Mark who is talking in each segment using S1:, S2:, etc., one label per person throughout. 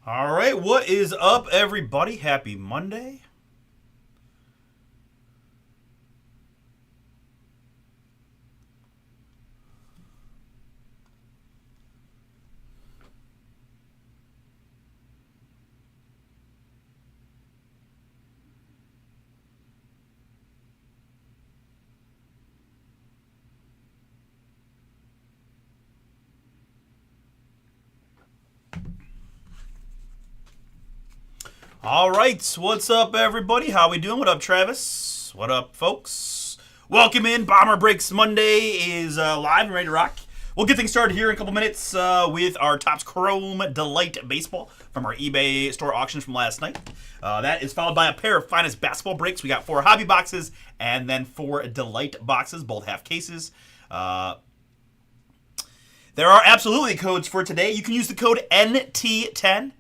S1: All right, what is up, everybody? Happy Monday. All right, what's up, everybody? How we doing? What up, Travis? What up, folks? Welcome in. Bomber Breaks Monday is live and ready to rock. We'll get things started here in a couple minutes with our Topps Chrome Delight Baseball from our eBay store auctions from last night. That is followed by a pair of Finest Basketball breaks. We got 4 hobby boxes and then 4 Delight boxes, both half cases. There are absolutely codes for today. You can use the code NT10.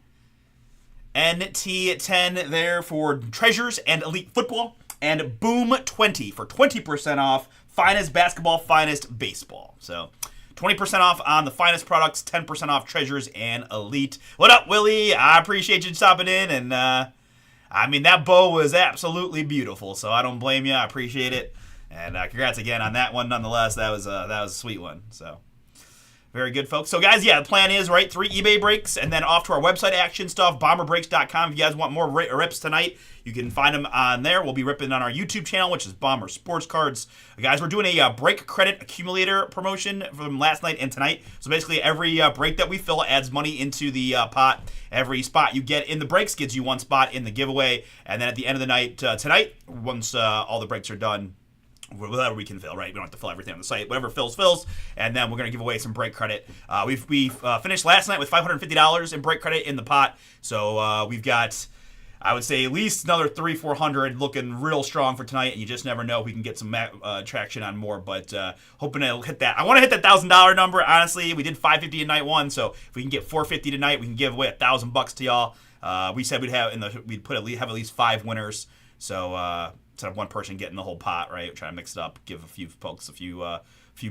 S1: NT10 there for Treasures and Elite Football, and Boom20 for 20% off Finest Basketball, Finest Baseball. So 20% off on the finest products, 10% off Treasures and Elite. What up, Willie? I appreciate you stopping in, and that bow was absolutely beautiful, so I don't blame you. I appreciate it, and congrats again on that one. Nonetheless, that was a sweet one. So. Very good, folks. So, guys, the plan is, 3 eBay breaks and then off to our website action stuff, bomberbreaks.com. If you guys want more rips tonight, you can find them on there. We'll be ripping on our YouTube channel, which is Bomber Sports Cards. Guys, we're doing a break credit accumulator promotion from last night and tonight. So, basically, every break that we fill adds money into the pot. Every spot you get in the breaks gives you 1 spot in the giveaway. And then at the end of the night tonight, once all the breaks are done, whatever we can fill, right? We don't have to fill everything on the site. Whatever fills. And then we're going to give away some break credit. We finished last night with $550 in break credit in the pot. So we've got, I would say, at least another $300-400 looking real strong for tonight. And you just never know if we can get some traction on more. But hoping to hit that. I want to hit that $1,000 number. Honestly, we did $550 in night 1. So if we can get $450 tonight, we can give away $1,000 to y'all. We said we'd have at least 5 winners. So instead of one person getting the whole pot, right? Try to mix it up, give a few folks a few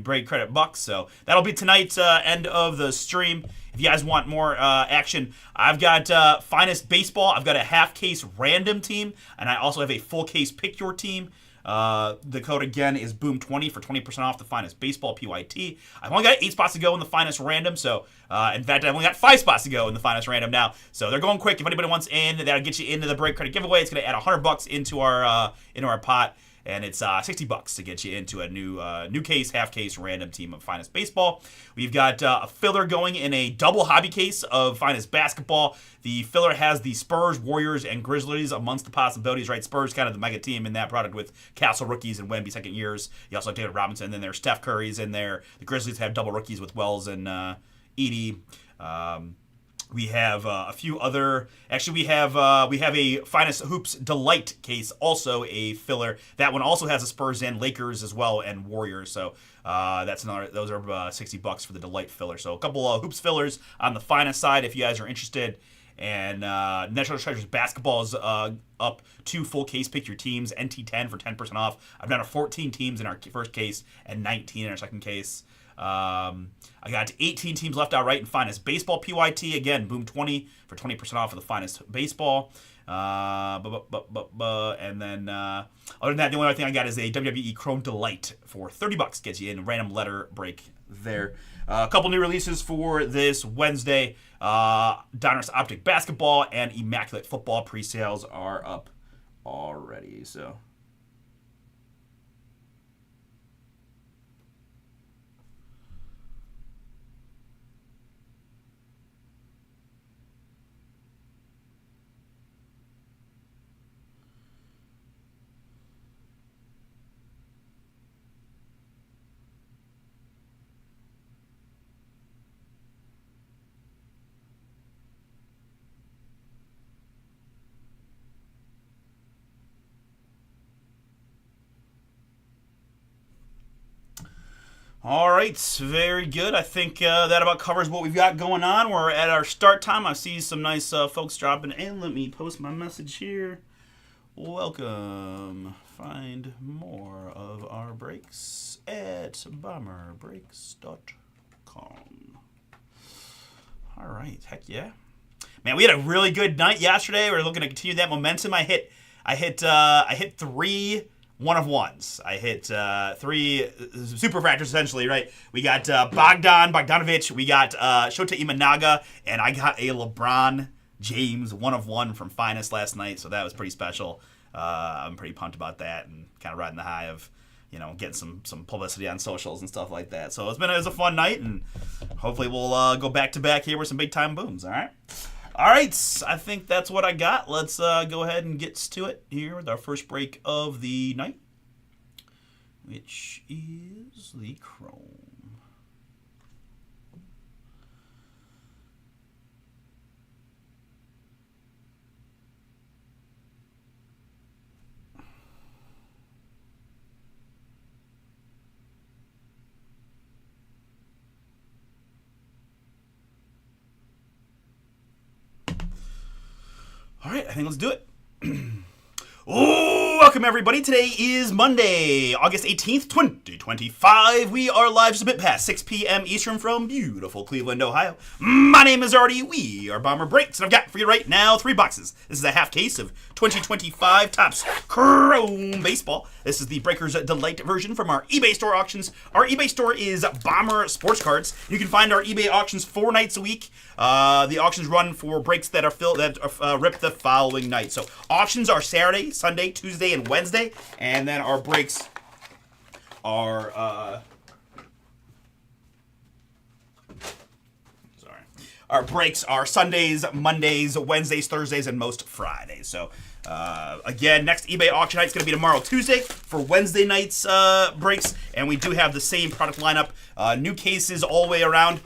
S1: break credit bucks. So that'll be tonight's end of the stream. If you guys want more action, I've got Finest Baseball. I've got a half case random team, and I also have a full case pick your team. The code again is Boom20 for 20% off the Finest Baseball PYT. I've only got 8 spots to go in the Finest Random, so in fact I've only got 5 spots to go in the Finest Random now. So they're going quick. If anybody wants in, that'll get you into the break credit giveaway. It's going to add $100 into our pot. And it's $60 to get you into a new case, half case, random team of Finest Baseball. We've got a filler going in a double hobby case of Finest Basketball. The filler has the Spurs, Warriors, and Grizzlies amongst the possibilities, right? Spurs kind of the mega team in that product with Castle rookies and Wemby second years. You also have David Robinson, and then there's Steph Curry's in there. The Grizzlies have double rookies with Wells and Edey. We have a few other. Actually, we have a Finest Hoops Delight case, also a filler. That one also has a Spurs and Lakers as well, and Warriors. So that's another. Those are $60 for the Delight filler. So a couple of hoops fillers on the Finest side, if you guys are interested. And National Treasures Basketball is up 2 full case pick your teams, NT10 for 10% off. I've done 14 teams in our first case and 19 in our second case. I got 18 teams left outright in Finest Baseball PYT. Again, Boom20 for 20% off of the Finest Baseball. And then other than that, the only other thing I got is a WWE Chrome Delight for $30. Gets you in a random letter break there. A couple new releases for this Wednesday. Donruss Optic Basketball and Immaculate Football pre-sales are up already. So. All right, very good. I think that about covers what we've got going on. We're at our start time. I see some nice folks dropping in. Let me post my message here. Welcome. Find more of our breaks at bomberbreaks.com. All right, heck yeah. Man, we had a really good night yesterday. We're looking to continue that momentum. I hit 3 one-of-ones. I hit 3 super fractors, essentially, right? We got Bogdanovich, we got Shota Imanaga, and I got a LeBron James 1-of-1 from Finest last night, so that was pretty special. I'm pretty pumped about that and kind of riding the high of, getting some publicity on socials and stuff like that. So it was a fun night, and hopefully we'll go back-to-back here with some big-time booms, all right? All right, I think that's what I got. Let's go ahead and get to it here with our first break of the night, which is the Chrome. All right, I think let's do it. Welcome, everybody. Today is Monday, August 18th, 2025. We are live just a bit past 6 p.m. Eastern from beautiful Cleveland, Ohio. My name is Artie. We are Bomber Breaks, and I've got for you right now 3 boxes. This is a half case of 2025 Topps Chrome Baseball. This is the Breakers Delight version from our eBay store auctions. Our eBay store is Bomber Sports Cards. You can find our eBay auctions 4 nights a week. The auctions run for breaks that are rip the following night. So auctions are Saturday, Sunday, Tuesday, and Wednesday, and then our breaks are our breaks are Sundays, Mondays, Wednesdays, Thursdays, and most Fridays. So again, next eBay auction night is going to be tomorrow, Tuesday, for Wednesday night's breaks, and we do have the same product lineup, new cases all the way around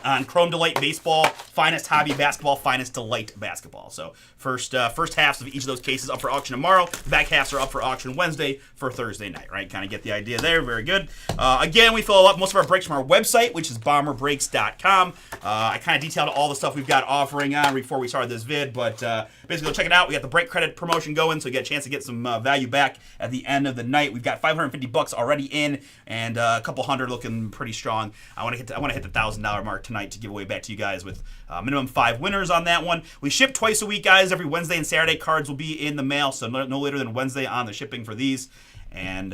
S1: on Chrome Delight Baseball, Finest Hobby Basketball, Finest Delight Basketball. So first halves of each of those cases up for auction tomorrow. The back halves are up for auction Wednesday for Thursday night, right? Kind of get the idea there. Very good. Again, we follow up most of our breaks from our website, which is bomberbreaks.com. I kind of detailed all the stuff we've got offering on before we started this vid, but basically go check it out. We got the break credit promotion going, so you get a chance to get some value back at the end of the night. We've got $550 already in, and a couple hundred looking pretty strong. I want to hit the $1,000 mark tonight to give away back to you guys with minimum 5 winners on that one. We ship twice a week, guys. Every Wednesday and Saturday, cards will be in the mail, so no later than Wednesday on the shipping for these. And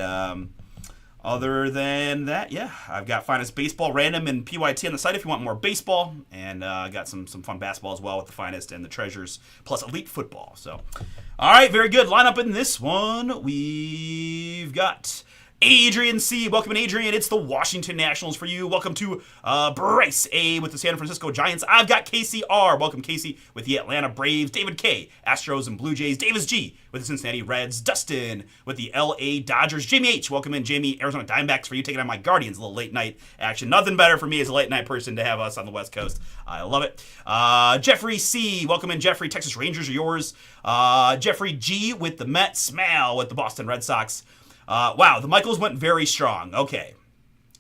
S1: other than that, yeah, I've got Finest Baseball, Random, and PYT on the site if you want more baseball. And I got some fun basketball as well with the Finest and the Treasures, plus Elite Football. So, all right, very good. Lineup in this one, we've got Adrian C. Welcome in, Adrian. It's the Washington Nationals for you. Welcome to Bryce A. with the San Francisco Giants. I've got Casey R. Welcome, Casey, with the Atlanta Braves. David K. Astros and Blue Jays. Davis G. with the Cincinnati Reds. Dustin with the LA Dodgers. Jamie H. Welcome in, Jamie. Arizona Diamondbacks for you, taking on my Guardians. A little late night action. Nothing better for me as a late night person to have us on the West Coast. I love it. Jeffrey C. Welcome in, Jeffrey. Texas Rangers are yours. Jeffrey G. with the Mets. Mal with the Boston Red Sox. Wow, the Michaels went very strong. Okay.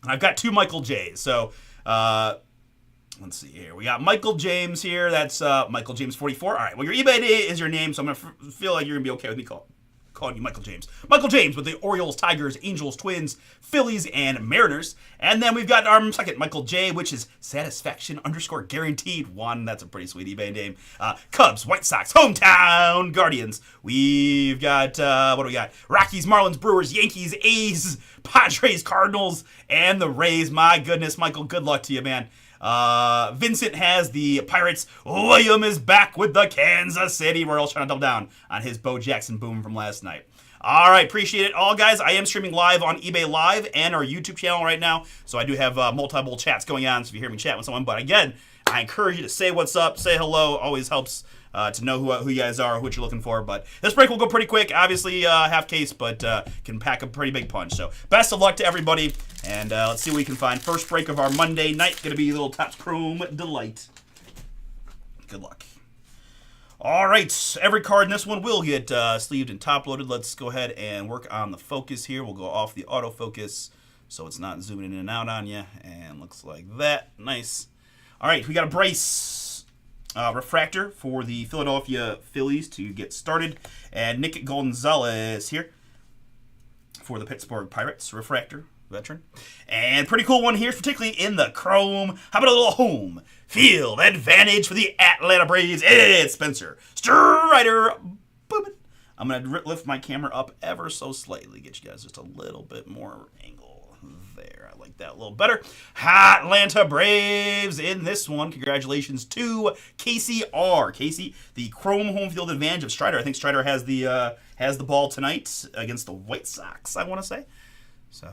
S1: I've got 2 Michael J's. So, let's see here. We got Michael James here. That's Michael James 44. All right, well, your eBay is your name, so I'm going to feel like you're going to be okay with me calling you Michael James. Michael James with the Orioles, Tigers, Angels, Twins, Phillies, and Mariners. And then we've got our second Michael J, which is Satisfaction _ Guaranteed 1. That's a pretty sweet eBay name. Cubs, White Sox, Hometown Guardians. We've got, what do we got? Rockies, Marlins, Brewers, Yankees, A's, Padres, Cardinals, and the Rays. My goodness, Michael, good luck to you, man. Vincent has the Pirates. William is back with the Kansas City Royals, trying to double down on his Bo Jackson boom from last night. All right, appreciate it all, guys. I am streaming live on eBay Live and our YouTube channel right now, so I do have multiple chats going on, so if you hear me chat with someone. But again, I encourage you to say what's up, say hello. Always helps to know who you guys are, what you're looking for. But this break will go pretty quick. Obviously, half case, but can pack a pretty big punch. So best of luck to everybody, and let's see what we can find. First break of our Monday night, going to be a little Topps Chrome Delight. Good luck. All right, every card in this one will get sleeved and top-loaded. Let's go ahead and work on the focus here. We'll go off the autofocus so it's not zooming in and out on you. And looks like that. Nice. All right, we got a Bryce refractor for the Philadelphia Phillies to get started. And Nick Gonzalez here for the Pittsburgh Pirates refractor. veteran. And pretty cool one here, particularly in the chrome. How about a little home field advantage for the Atlanta Braves? It's Spencer Strider. Booming. I'm going to lift my camera up ever so slightly. Get you guys just a little bit more angle there. I like that a little better. Atlanta Braves in this one. Congratulations to Casey R. Casey, the chrome home field advantage of Strider. I think Strider has the ball tonight against the White Sox, I want to say. So,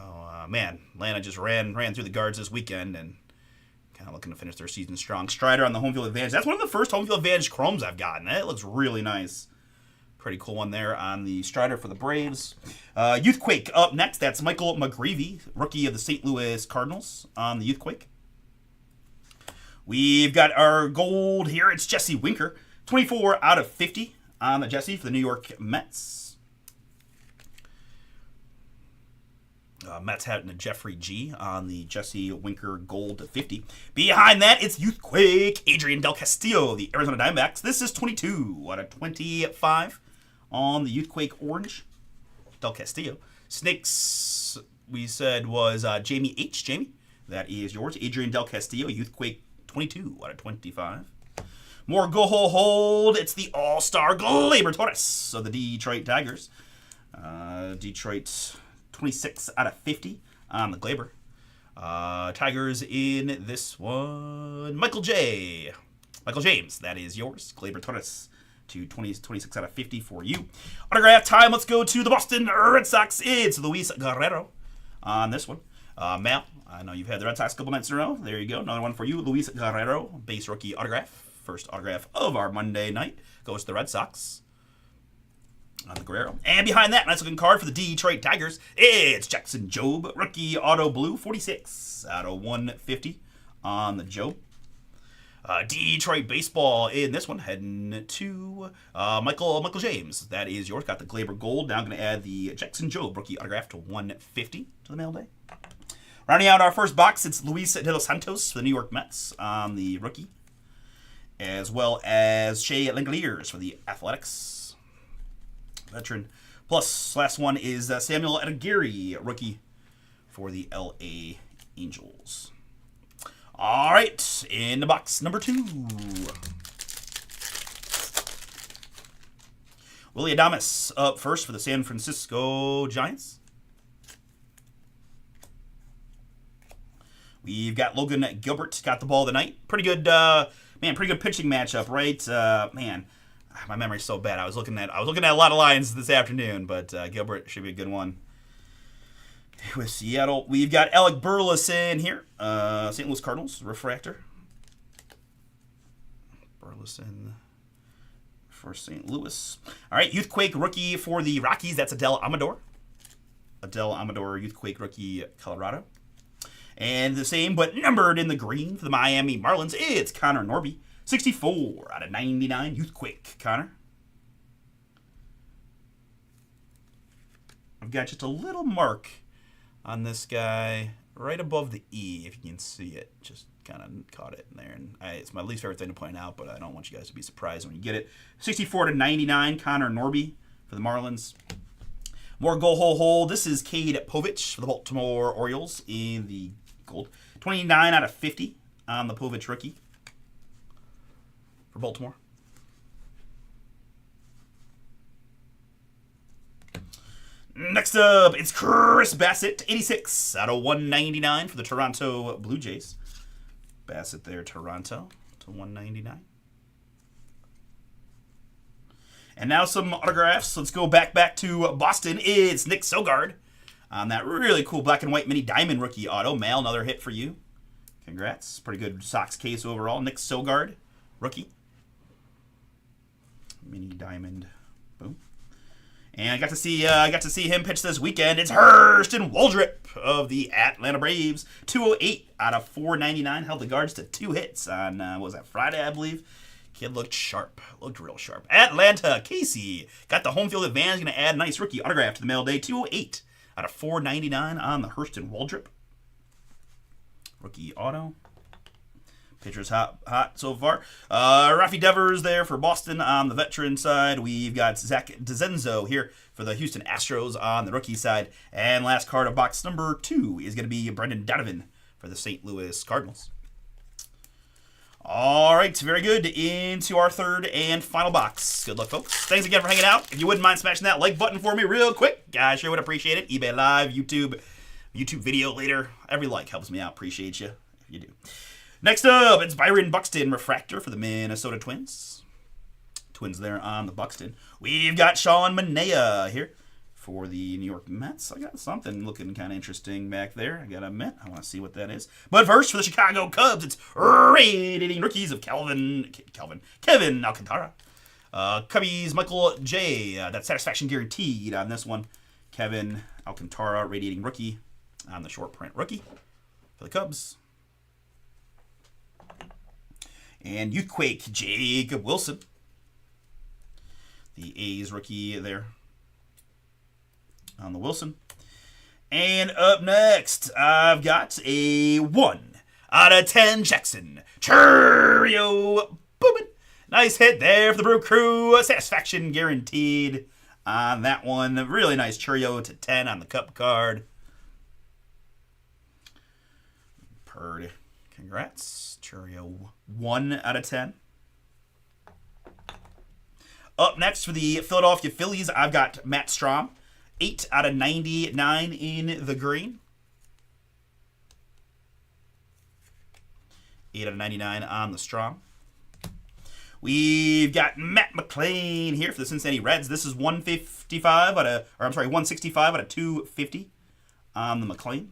S1: man, Atlanta just ran through the guards this weekend and kind of looking to finish their season strong. Strider on the home field advantage. That's one of the first home field advantage chromes I've gotten. It looks really nice. Pretty cool one there on the Strider for the Braves. Youthquake up next. That's Michael McGreevy, rookie of the St. Louis Cardinals on the Youthquake. We've got our gold here. It's Jesse Winker. 24 out of 50 on the Jesse for the New York Mets. Mets having a Jeffrey G on the Jesse Winker gold 50. Behind that, it's Youthquake, Adrian Del Castillo, the Arizona Diamondbacks. This is 22 out of 25 on the Youthquake orange. Del Castillo. Snakes, we said, was Jamie H. Jamie, that is yours. Adrian Del Castillo, Youthquake 22 out of 25. More go hold. It's the All-Star Gleyber Torres of the Detroit Tigers. Detroit 26 out of 50 on the Gleyber. Tigers in this one. Michael James, that is yours. Gleyber Torres to 26 out of 50 for you. Autograph time. Let's go to the Boston Red Sox. It's Luis Guerrero on this one. Mal, I know you've had the Red Sox a couple nights in a row. There you go. Another one for you. Luis Guerrero, base rookie autograph. First autograph of our Monday night goes to the Red Sox. On the Guerrero. And behind that, nice looking card for the Detroit Tigers. It's Jackson Jobe, rookie auto blue, 46 out of 150 on the Jobe. Detroit baseball in this one, heading to Michael James. That is yours. Got the Gleyber gold. Now I'm going to add the Jackson Jobe rookie autograph to 150 to the mail day. Rounding out our first box, it's Luis De Los Santos for the New York Mets on the rookie, as well as Shea Langeliers for the Athletics. Veteran. Plus, last one is Samuel Aguirre, rookie for the LA Angels. All right, in the box number 2. Willy Adames up first for the San Francisco Giants. We've got Logan Gilbert, got the ball tonight. Pretty good, pretty good pitching matchup, right? My memory's so bad. I was looking at a lot of lines this afternoon, but Gilbert should be a good one. With Seattle, we've got Alec Burleson here. St. Louis Cardinals, refractor. Burleson for St. Louis. All right, Youthquake rookie for the Rockies. That's Adele Amador. Youthquake rookie, Colorado. And the same, but numbered in the green for the Miami Marlins, it's Connor Norby. 64 out of 99, Youthquake, Connor. I've got just a little mark on this guy right above the E, if you can see it. Just kind of caught it in there. And it's my least favorite thing to point out, but I don't want you guys to be surprised when you get it. 64 to 99, Connor Norby for the Marlins. More go This is Cade Povich for the Baltimore Orioles in the gold. 29 out of 50 on the Povich rookie for Baltimore. Next up, it's Chris Bassett, 86 out of 199 for the Toronto Blue Jays. Bassett there, Toronto, to 199. And now some autographs. Let's go back to Boston. It's Nick Sogard on that really cool black and white mini diamond rookie auto. Mal, another hit for you. Congrats. Pretty good Sox case overall. Nick Sogard, rookie. Mini diamond. Boom. And I got to see him pitch this weekend. It's Hurston Waldrep of the Atlanta Braves. 208 out of 499. Held the guards to 2 hits on, what was that, Friday, I believe. Kid looked sharp. Looked real sharp. Atlanta, Casey. Got the home field advantage. Going to add a nice rookie autograph to the mail day. 208 out of 499 on the Hurston Waldrep. Rookie auto. Pitcher's hot so far. Rafi Devers there for Boston on the veteran side. We've got Zach DeZenzo here for the Houston Astros on the rookie side. And last card of box number 2 is going to be Brendan Donovan for the St. Louis Cardinals. All right, very good. Into our third and final box. Good luck, folks. Thanks again for hanging out. If you wouldn't mind smashing that like button for me real quick, I sure would appreciate it. eBay Live, YouTube video later. Every like helps me out. Appreciate you if you do. Next up, it's Byron Buxton Refractor for the Minnesota Twins. Twins there on the Buxton. We've got Sean Manaea here for the New York Mets. I got something looking kind of interesting back there. I got to admit, I want to see what that is. But first, for the Chicago Cubs, it's radiating rookies of Kevin Alcantara. Cubbies, Michael J. That satisfaction guaranteed on this one. Kevin Alcantara, radiating rookie on the short print rookie for the Cubs. And Youthquake, Jacob Wilson. The A's rookie there on the Wilson. And up next, I've got a 1 out of 10 Jackson Chourio Bowman. Nice hit there for the Brew Crew. Satisfaction guaranteed on that one. Really nice Chourio to 10 on the cup card. Purdy. Congrats. Chourio 1 out of 10. Up next for the Philadelphia Phillies, I've got Matt Strom. 8 out of 99 in the green. 8 out of 99 on the Strom. We've got Matt McLain here for the Cincinnati Reds. This is 165 out of, or I'm sorry, 165 out of 250 on the McLain.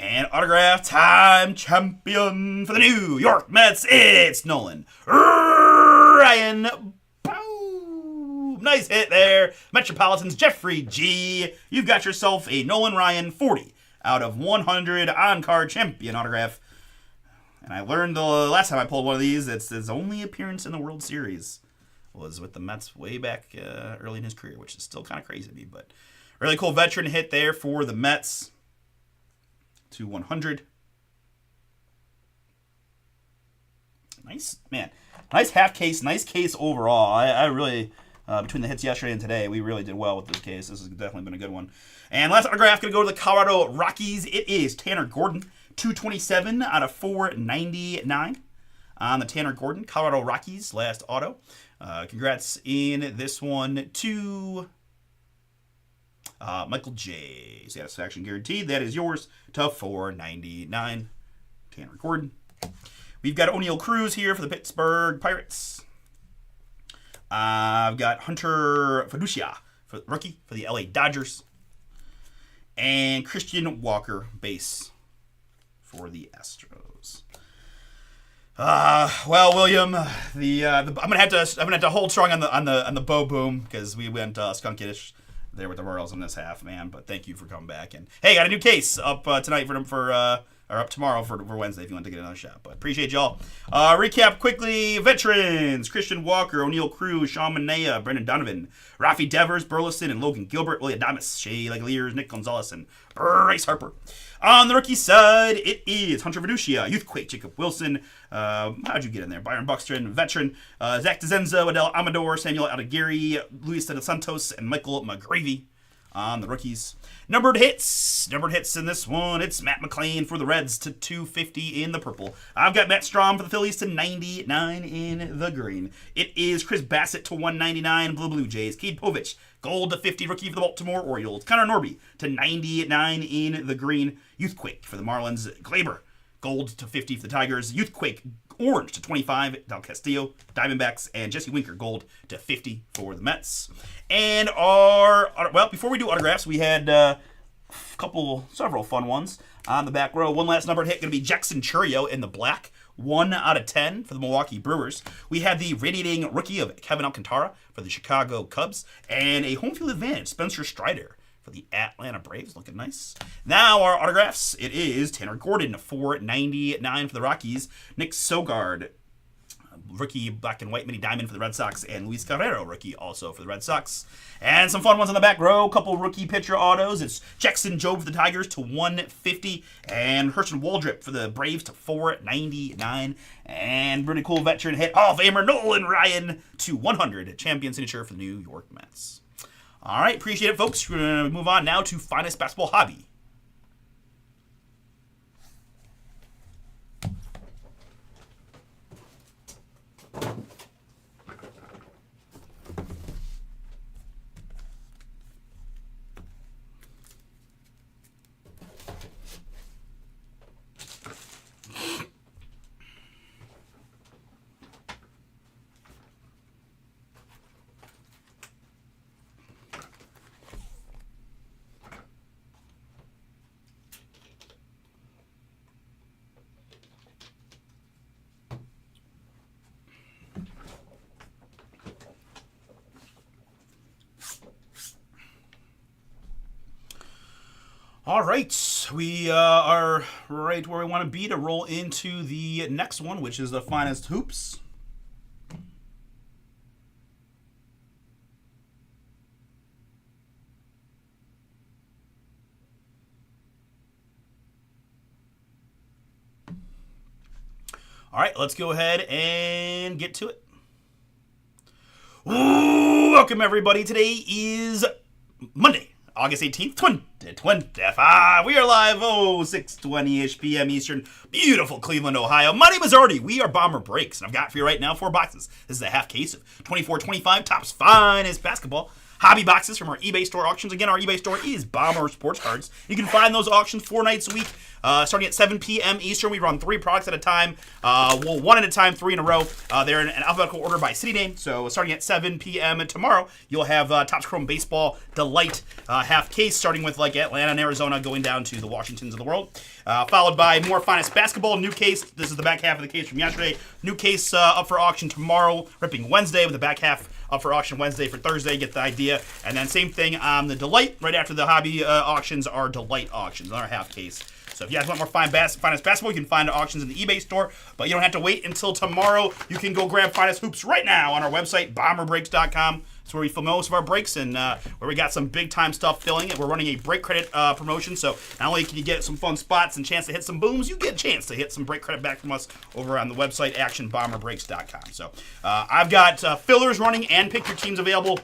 S1: And autograph time champion for the New York Mets, it's Nolan Ryan. Boom! Nice hit there. Metropolitans, Jeffrey G. You've got yourself a Nolan Ryan 40 out of 100 on-card champion autograph. And I learned the last time I pulled one of these, it's his only appearance in the World Series was with the Mets way back early in his career, which is still kind of crazy to me. But really cool veteran hit there for the Mets. To 100. Nice, man. Nice half case. Nice case overall. I really, between the hits yesterday and today, we really did well with this case. This has definitely been a good one. And last autograph going to go to the Colorado Rockies. It is Tanner Gordon. 227 out of 499 on the Tanner Gordon. Colorado Rockies, last auto. Congrats in this one to Michael J. Satisfaction guaranteed. That is yours to $4.99. Tanner Gordon. We've got O'Neal Cruz here for the Pittsburgh Pirates. I've got Hunter Fiducia, for rookie for the LA Dodgers. And Christian Walker, base for the Astros. Well, William, I'm gonna have to hold strong on the Bo Boom because we went skunkish there with the Royals in this half, man. But thank you for coming back. And hey, got a new case up tonight or up tomorrow for Wednesday if you want to get another shot. But appreciate y'all. Recap quickly: veterans: Christian Walker, O'Neal Cruz, Sean Manaea, Brendan Donovan, Rafi Devers, Burleson, and Logan Gilbert, Willie Adames, Shea Langeliers, Nick Gonzalez, and Bryce Harper. On the rookie side, it is Hunter Fiducia, Youthquake, Jacob Wilson. How'd you get in there? Byron Buxton, veteran. Zach DeZenzo, Adel Amador, Samuel Aldeguerri, Luis de los Santos, and Michael McGravy on the rookies. Numbered hits in this one. It's Matt McLain for the Reds to 250 in the purple. I've got Matt Strom for the Phillies to 99 in the green. It is Chris Bassett to 199, Blue Jays. Cade Povich, gold to 50, rookie for the Baltimore Orioles. Connor Norby to 99 in the green. Youthquake for the Marlins. Glaber, gold to 50 for the Tigers. Youthquake, orange to 25, Del Castillo, Diamondbacks, and Jesse Winker, gold to 50 for the Mets. And before we do autographs, we had several fun ones on the back row. One last numbered hit going to be Jackson Chourio in the black, 1 out of 10 for the Milwaukee Brewers. We had the radiating rookie of Kevin Alcantara for the Chicago Cubs, and a home field advantage, Spencer Strider for the Atlanta Braves, looking nice. Now our autographs, it is Tanner Gordon, 499 for the Rockies. Nick Sogard, rookie black and white mini diamond for the Red Sox, and Luis Guerrero, rookie also for the Red Sox. And some fun ones on the back row. A couple rookie pitcher autos. It's Jackson Jobe for the Tigers to 150, and Herschel Waldrop for the Braves to 499. And pretty cool veteran hit Hall of Famer Nolan Ryan to 100. Champion signature for the New York Mets. All right, appreciate it, folks. We're going to move on now to Finest Basketball Hobby. All right, we are right where we want to be to roll into the next one, which is the Finest Hoops. All right, let's go ahead and get to it. Ooh, welcome, everybody. Today is Monday, August 18th, 2025. We are live, 6:20-ish p.m. Eastern. Beautiful Cleveland, Ohio. My name is Artie. We are Bomber Breaks, and I've got for you right now 4 boxes. This is a half case of 24-25 Topps Finest Basketball hobby boxes from our eBay store auctions. Again, our eBay store is Bomber Sports Cards. You can find those auctions 4 nights a week, starting at 7 p.m. Eastern. We run 3 products at a time. Well, 1 at a time, 3 in a row. They're in an alphabetical order by city name. So starting at 7 p.m. tomorrow, you'll have Topps Chrome Baseball Delight half case, starting with like Atlanta and Arizona, going down to the Washingtons of the world. Followed by more Finest Basketball, new case. This is the back half of the case from yesterday. New case up for auction tomorrow, ripping Wednesday, with the back half up for auction Wednesday for Thursday. Get the idea. And then same thing on the Delight. Right after the hobby auctions are Delight auctions, another half case. So if you guys want more Finest Basketball, you can find auctions in the eBay store. But you don't have to wait until tomorrow. You can go grab Finest Hoops right now on our website, bomberbreaks.com. It's where we film most of our breaks, and where we got some big-time stuff filling it. We're running a break credit promotion, so not only can you get some fun spots and chance to hit some booms, you get a chance to hit some break credit back from us over on the website, actionbomberbreaks.com. So I've got fillers running and pick your teams available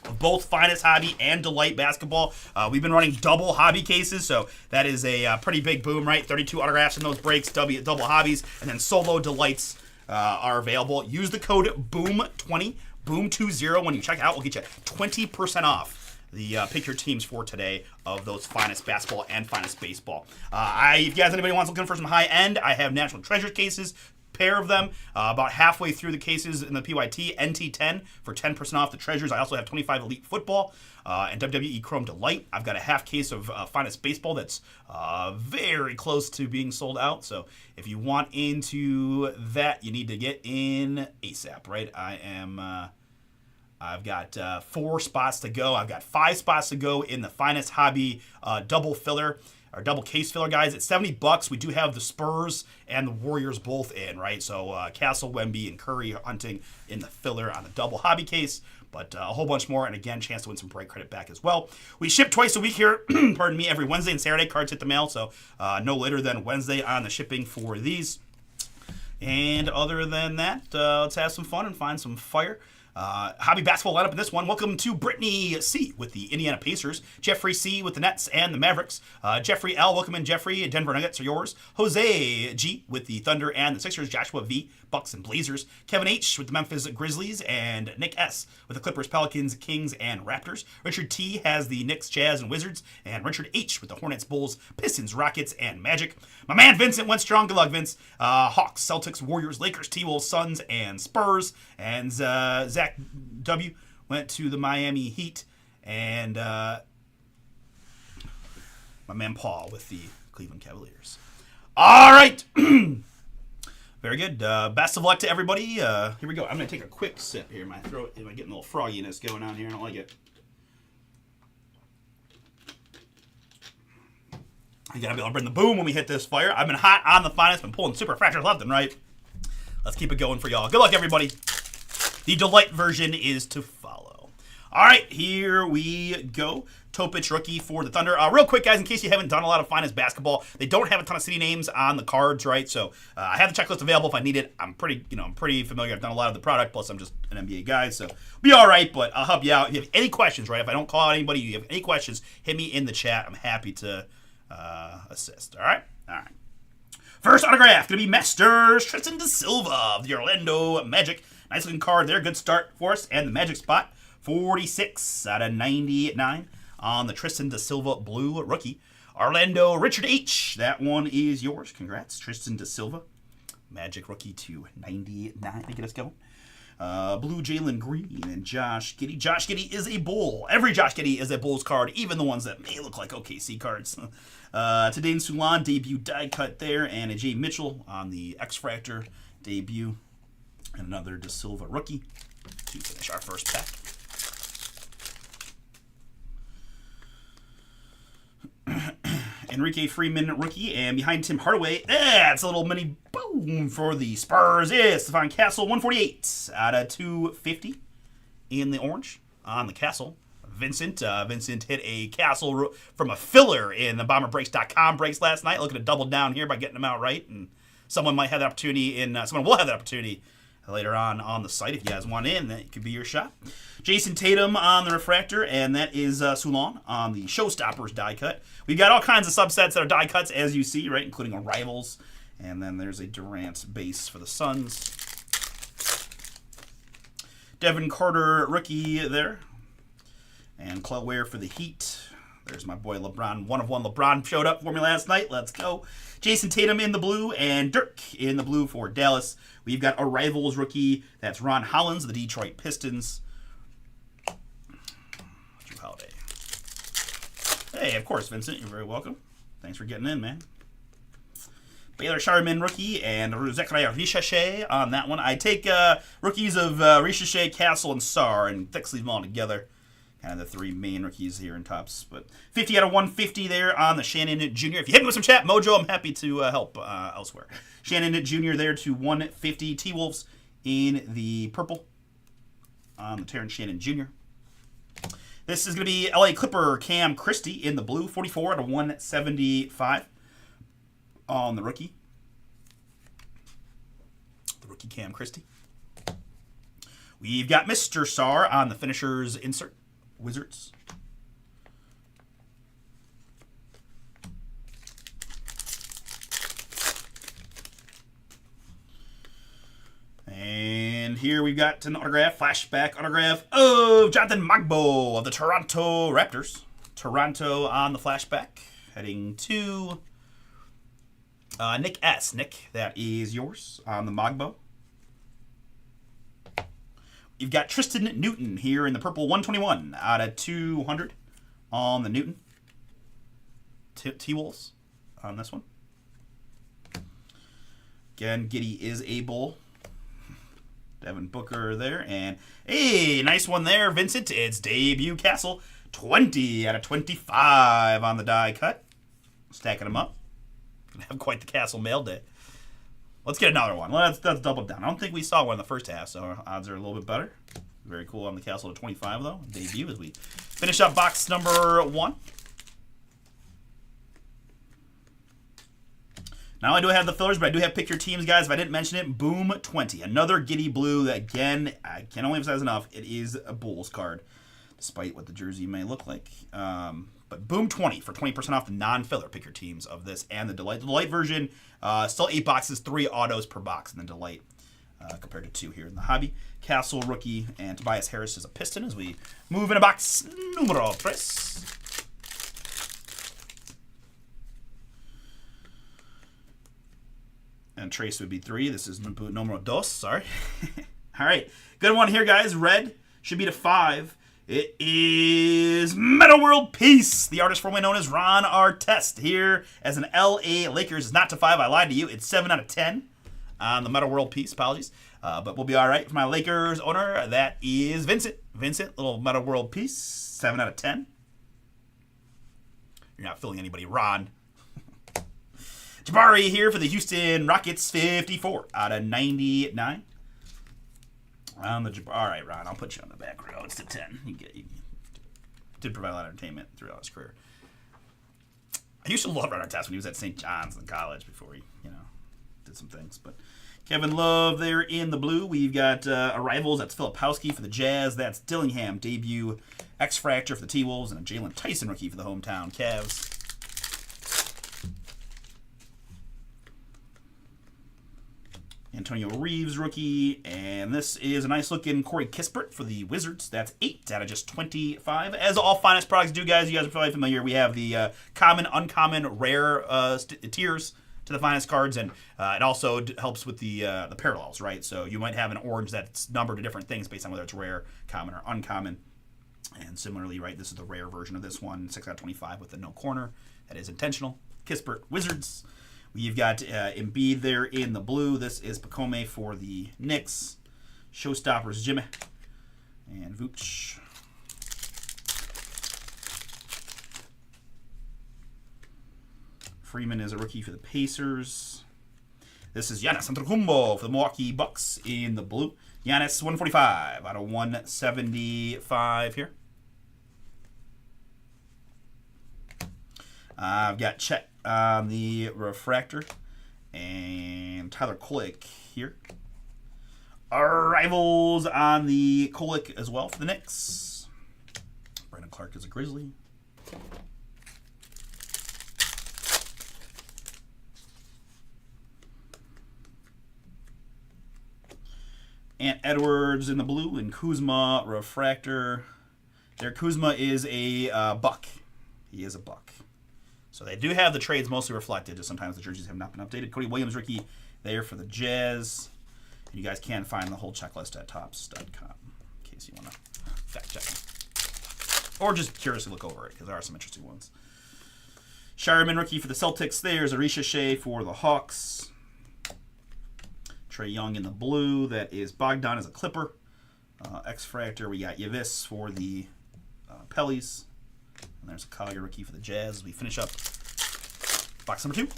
S1: of both Finest Hobby and Delight Basketball. We've been running double hobby cases, so that is a pretty big boom, right? 32 autographs in those breaks, double hobbies, and then solo Delights are available. Use the code BOOM20, BOOM20 when you check out. We'll get you 20% off the pick your teams for today of those Finest Basketball and Finest Baseball. If you guys, anybody wants looking for some high end, I have National Treasure cases. Pair of them, about halfway through the cases in the PYT, NT10 for 10% off the treasures. I also have 25 Elite Football and WWE Chrome Delight. I've got a half case of Finest Baseball that's very close to being sold out. So if you want into that, you need to get in ASAP, right? I've got 4 spots to go. I've got 5 spots to go in the Finest Hobby double filler. Our double case filler, guys, it's $70. We do have the Spurs and the Warriors both in, right? So Castle, Wemby, and Curry hunting in the filler on the double hobby case, but a whole bunch more, and again, chance to win some break credit back as well. We ship twice a week here, pardon me, every Wednesday and Saturday. Cards hit the mail, so no later than Wednesday on the shipping for these. And other than that, let's have some fun and find some fire. Hobby basketball lineup in this one. Welcome to Brittany C. with the Indiana Pacers. Jeffrey C. with the Nets and the Mavericks. Jeffrey L. Welcome in, Jeffrey. Denver Nuggets are yours. Jose G. with the Thunder and the Sixers. Joshua V. Bucks and Blazers. Kevin H. with the Memphis Grizzlies. And Nick S. with the Clippers, Pelicans, Kings, and Raptors. Richard T. has the Knicks, Jazz, and Wizards. And Richard H. with the Hornets, Bulls, Pistons, Rockets, and Magic. My man Vincent went strong. Good luck, Vince. Hawks, Celtics, Warriors, Lakers, T-Wolves, Suns, and Spurs. And Zach W. went to the Miami Heat. And my man Paul with the Cleveland Cavaliers. All right. Very good. Best of luck to everybody. Here we go. I'm going to take a quick sip here. My throat is getting a little frogginess going on here. I don't like it. I got to be able to bring the boom when we hit this fire. I've been hot on the finest. Been pulling super fractures left and right. Let's keep it going for y'all. Good luck, everybody. The Delight version is to follow. All right, here we go. Topich rookie for the Thunder. Real quick, guys, in case you haven't done a lot of finest basketball, they don't have a ton of city names on the cards, right? So I have the checklist available if I need it. I'm pretty familiar. I've done a lot of the product. Plus, I'm just an NBA guy, so be all right. But I'll help you out. If you have any questions, right? If I don't call out anybody, you have any questions, hit me in the chat. I'm happy to assist. All right. First autograph gonna be Masters Tristan da Silva of the Orlando Magic. Nice looking card there. Good start for us. And the Magic spot, 46 out of 99 on the Tristan da Silva blue rookie. Orlando Richard H. That one is yours. Congrats, Tristan da Silva. Magic rookie to 99 to get us going. Blue Jalen Green and Josh Giddey. Josh Giddey is a Bull. Every Josh Giddey is a Bulls card, even the ones that may look like OKC cards. Tadane Sulan, debut die cut there, and a Jay Mitchell on the X-Fractor debut. And another Da Silva rookie to finish our first pack. Enrique Freeman rookie, and behind Tim Hardaway, it's a little mini boom for the Spurs. It's Stephon Castle, 148 out of 250 in the orange on the Castle. Vincent hit a Castle from a filler in the BomberBreaks.com breaks last night. Looking to double down here by getting them out right, and someone will have the opportunity later on the site. If you guys want in, that could be your shot. Jason Tatum on the refractor, and that is Sulan on the Showstoppers die cut. We've got all kinds of subsets that are die cuts, as you see, right, including a Rivals. And then there's a Durant base for the Suns. Devin Carter rookie there. And Clay Ware for the Heat. There's my boy LeBron. One of one LeBron showed up for me last night. Let's go. Jason Tatum in the blue and Dirk in the blue for Dallas. We've got a Rivals rookie. That's Ron Hollins, the Detroit Pistons. Drew Holiday. Hey, of course, Vincent. You're very welcome. Thanks for getting in, man. Baylor Sharman rookie and Zechariah Richache on that one. I take rookies of Richache, Castle, and Sarr and thick sleeve them all together. Kind of the three main rookies here in Topps. But 50 out of 150 there on the Shannon Jr. If you hit me with some chat, Mojo, I'm happy to help elsewhere. Shannon Jr. there to 150. T-Wolves in the purple on the Terrence Shannon Jr. This is going to be LA Clipper Cam Christie in the blue. 44 out of 175 on the rookie. The rookie Cam Christie. We've got Mr. Sarr on the finishers insert. Wizards. And here we've got an flashback autograph of Jonathan Magbo of the Toronto Raptors. Toronto on the flashback. Heading to Nick S. Nick, that is yours on the Magbo. You've got Tristan Newton here in the purple, 121 out of 200 on the Newton. T-Wolves on this one. Again, Giddey is a Bull. Devin Booker there. And, hey, nice one there, Vincent. It's debut Castle, 20 out of 25 on the die cut. Stacking them up. Gonna have quite the Castle mail day. Let's get another one. Let's double down. I don't think we saw one in the first half, so our odds are a little bit better. Very cool on the Castle to 25, though. Debut as we finish up box number 1. Not only do I have the fillers, but I do have pick your teams, guys. If I didn't mention it, Boom 20. Another Giddey blue that, again, I can only emphasize enough, it is a Bulls card, despite what the jersey may look like. But Boom 20 for 20% off the non-filler pick your teams of this and the Delight. The Delight version, still 8 boxes, 3 autos per box in the Delight, compared to 2 here in the hobby. Castle rookie and Tobias Harris is a Piston as we move into box numero 3. And Trace would be 3. This is numero 2, sorry. All right, good one here, guys. Red should be to 5. It is Meta World Peace, the artist formerly known as Ron Artest, here as an LA Lakers. It's not to 5, I lied to you. It's 7 out of 10 on the Meta World Peace, apologies. But we'll be all right for my Lakers owner. That is Vincent. Vincent, little Meta World Peace, 7 out of 10. You're not filling anybody, Ron. Jabari here for the Houston Rockets, 54 out of 99. All right, Ron, I'll put you on the back row. It's to 10. You did provide a lot of entertainment throughout his career. I used to love Ron Artest when he was at St. John's in college before he, did some things. But Kevin Love there in the blue. We've got arrivals. That's Filipowski for the Jazz. That's Dillingham, debut X-Fractor for the T-Wolves, and a Jalen Tyson rookie for the hometown Cavs. Antonio Reeves rookie, and this is a nice looking Corey Kispert for the Wizards. That's 8 out of just 25. As all finest products do, guys, you guys are probably familiar. We have the common, uncommon, rare tiers to the finest cards, and it also helps with the parallels, right? So you might have an orange that's numbered to different things based on whether it's rare, common, or uncommon. And similarly, right, this is the rare version of this one, 6 out of 25 with the no corner. That is intentional. Kispert, Wizards. You've got Embiid there in the blue. This is Pacome for the Knicks. Showstoppers, Jimmy. And Vooch. Freeman is a rookie for the Pacers. This is Giannis Antetokounmpo for the Milwaukee Bucks in the blue. Giannis, 145 out of 175 here. I've got Chet on the refractor and Tyler Kolek here. Arrivals on the Kolek as well for the Knicks. Brandon Clark is a Grizzly. Ant Edwards in the blue and Kuzma refractor. There, Kuzma is a Buck. He is a Buck. So they do have the trades mostly reflected, just sometimes the jerseys have not been updated. Cody Williams rookie there for the Jazz. You guys can find the whole checklist at Topps.com in case you want to fact check them. Or just curiously look over it, because there are some interesting ones. Shireman rookie for the Celtics. There's Arisha Shea for the Hawks. Trae Young in the blue. That is Bogdan as a Clipper. X-Fractor, we got Yavis for the Pellies. And there's a Collier rookie for the Jazz as we finish up box number 2.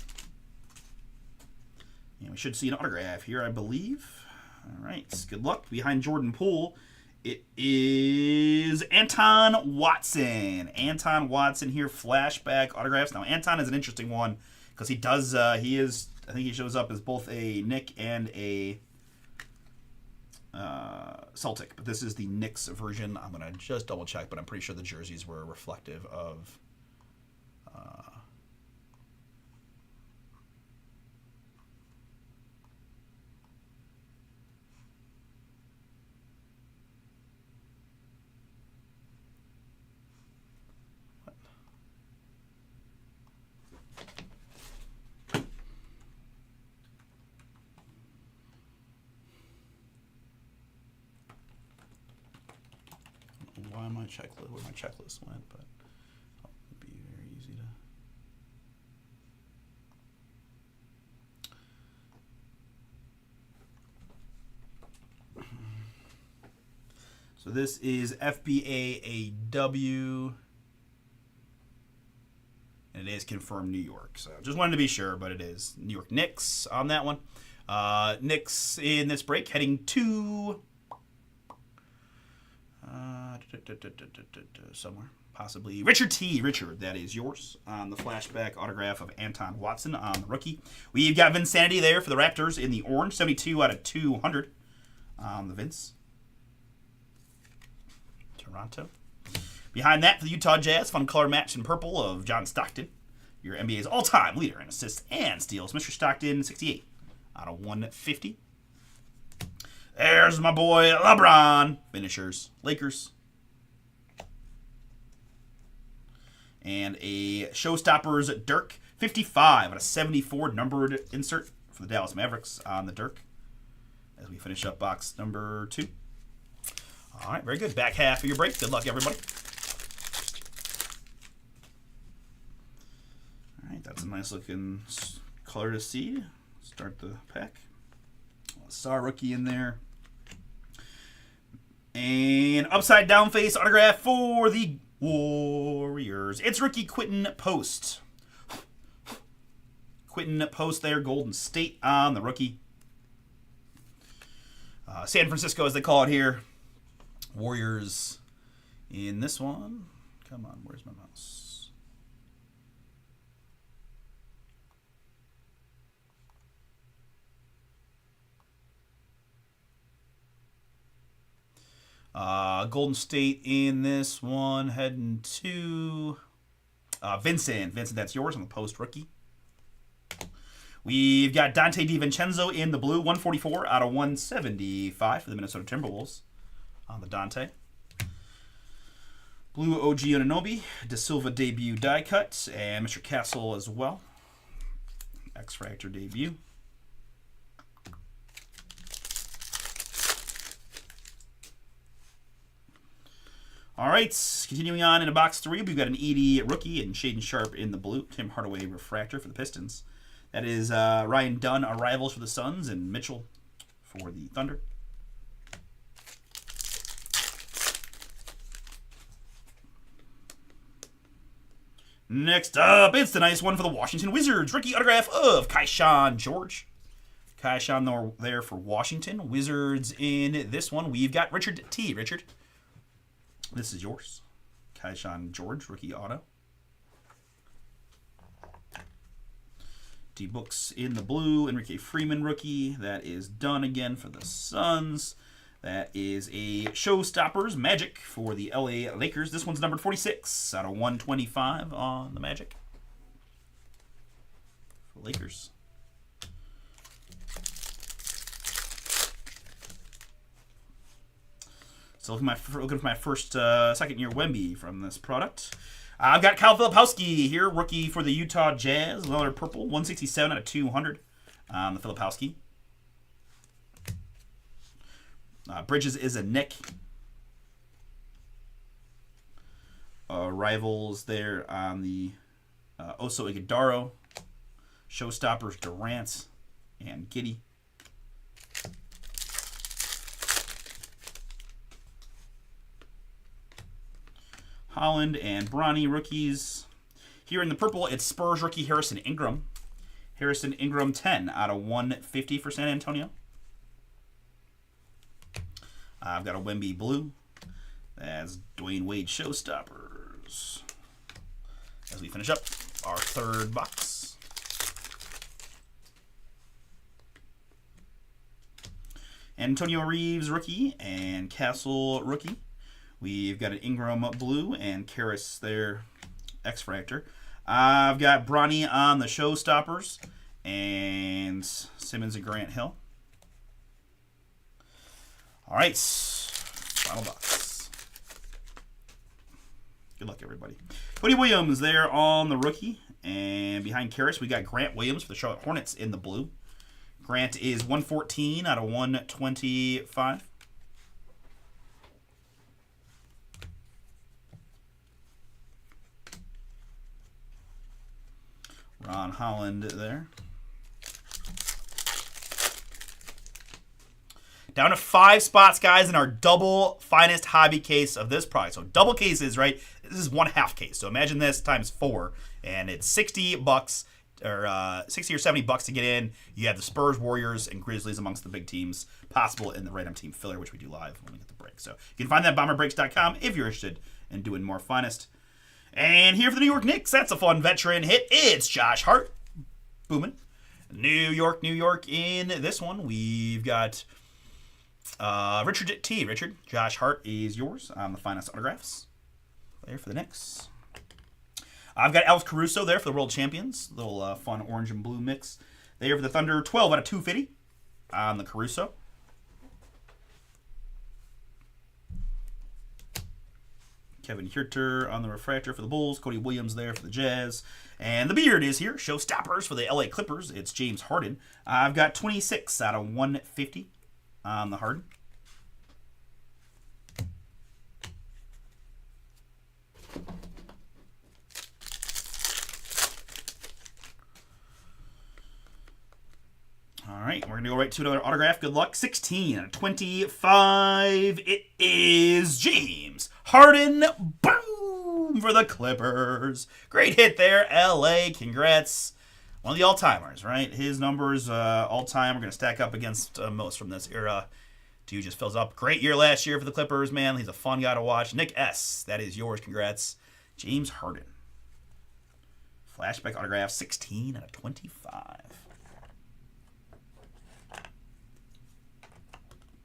S1: And we should see an autograph here, I believe. All right, good luck. Behind Jordan Poole, it is Anton Watson. Anton Watson here, flashback autographs. Now, Anton is an interesting one because he does, I think he shows up as both a Knick and a Celtic, but this is the Knicks version. I'm going to just double check, but I'm pretty sure the jerseys were reflective of where my checklist went, but it'd be very easy to. So this is FBA-AW, and it is confirmed New York. So just wanted to be sure, but it is New York Knicks on that one. Knicks in this break heading to somewhere, possibly Richard, that is yours on the flashback autograph of Anton Watson on the rookie. We've got Vinsanity there for the Raptors in the orange, 72 out of 200 on the Vince. Toronto. Behind that for the Utah Jazz, fun color match in purple of John Stockton, your NBA's all-time leader in assists and steals. Mr. Stockton, 68 out of 150. There's my boy LeBron. Finishers, Lakers. And a Showstoppers Dirk, 55 out of 74 numbered insert for the Dallas Mavericks on the Dirk. As we finish up box number 2. All right, very good. Back half of your break. Good luck, everybody. All right, that's a nice looking color to see. Start the pack. Star rookie in there. And upside down face autograph for the Warriors. It's rookie Quentin Post. Quentin Post there, Golden State on the rookie. San Francisco, as they call it here. Warriors in this one. Come on, where's my mouse? Golden State in this one, heading to Vincent. Vincent, that's yours on the Post rookie. We've got Dante DiVincenzo in the blue, 144 out of 175 for the Minnesota Timberwolves on the Dante. Blue OG Anunoby, De Silva debut die cut, and Mr. Castle as well. X-Fractor debut. All right, continuing on into box 3, we've got an Edey rookie and Shaden Sharp in the blue. Tim Hardaway refractor for the Pistons. That is Ryan Dunn, Arrivals for the Suns, and Mitchell for the Thunder. Next up, it's the nice one for the Washington Wizards. Rookie autograph of Kaishan George. Kaishan there for Washington. Wizards in this one, we've got Richard T. Richard, this is yours. Kaishan George, rookie auto. D-Books in the blue. Enrique Freeman rookie. That is done again for the Suns. That is a Showstoppers Magic for the LA Lakers. This one's numbered 46 out of 125 on the Magic. For Lakers. So looking for my first second-year Wemby from this product. I've got Kyle Filipowski here, rookie for the Utah Jazz. Another purple, 167 out of 200 on the Filipowski. Bridges is a Nick. Rivals there on the Oso Ighodaro. Showstoppers Durant and Giddey. Holland and Bronny rookies. Here in the purple, it's Spurs rookie Harrison Ingram. Harrison Ingram 10 out of 150 for San Antonio. I've got a Wemby blue. That's Dwayne Wade Showstoppers. As we finish up our third box. Antonio Reeves rookie and Castle rookie. We've got an Ingram blue and Karras there, X-Fractor. I've got Bronny on the Showstoppers and Simmons and Grant Hill. All right, final box. Good luck, everybody. Cody Williams there on the rookie. And behind Karras, we got Grant Williams for the Charlotte Hornets in the blue. Grant is 114 out of 125. Ron Holland there. Down to 5 spots, guys, in our double finest hobby case of this product. So double cases, right? This is 1/2 case. So imagine this times 4, and it's $60 or 60 or $70 to get in. You have the Spurs, Warriors, and Grizzlies amongst the big teams possible in the Random Team Filler, which we do live when we get the break. So you can find that at bomberbreaks.com if you're interested in doing more finest. And here for the New York Knicks, that's a fun veteran hit. It's Josh Hart. Booming. New York in this one. We've got Richard T. Richard, Josh Hart is yours on the finest autographs. There for the Knicks. I've got Alex Caruso there for the World Champions. Little fun orange and blue mix. There for the Thunder, 12 out of 250 on the Caruso. Kevin Huerter on the refractor for the Bulls. Cody Williams there for the Jazz. And the beard is here. Showstoppers for the LA Clippers. It's James Harden. I've got 26 out of 150 on the Harden. All right, we're going to go right to another autograph. Good luck. 16 out of 25. It is James Harden. Boom for the Clippers. Great hit there, LA. Congrats One of the all-timers, right? His numbers all-time are going to stack up against most from this era. Dude just fills up. Great year last year for the Clippers, man. He's a fun guy to watch. Nick S., that is yours. Congrats. James Harden. Flashback autograph, 16 out of 25.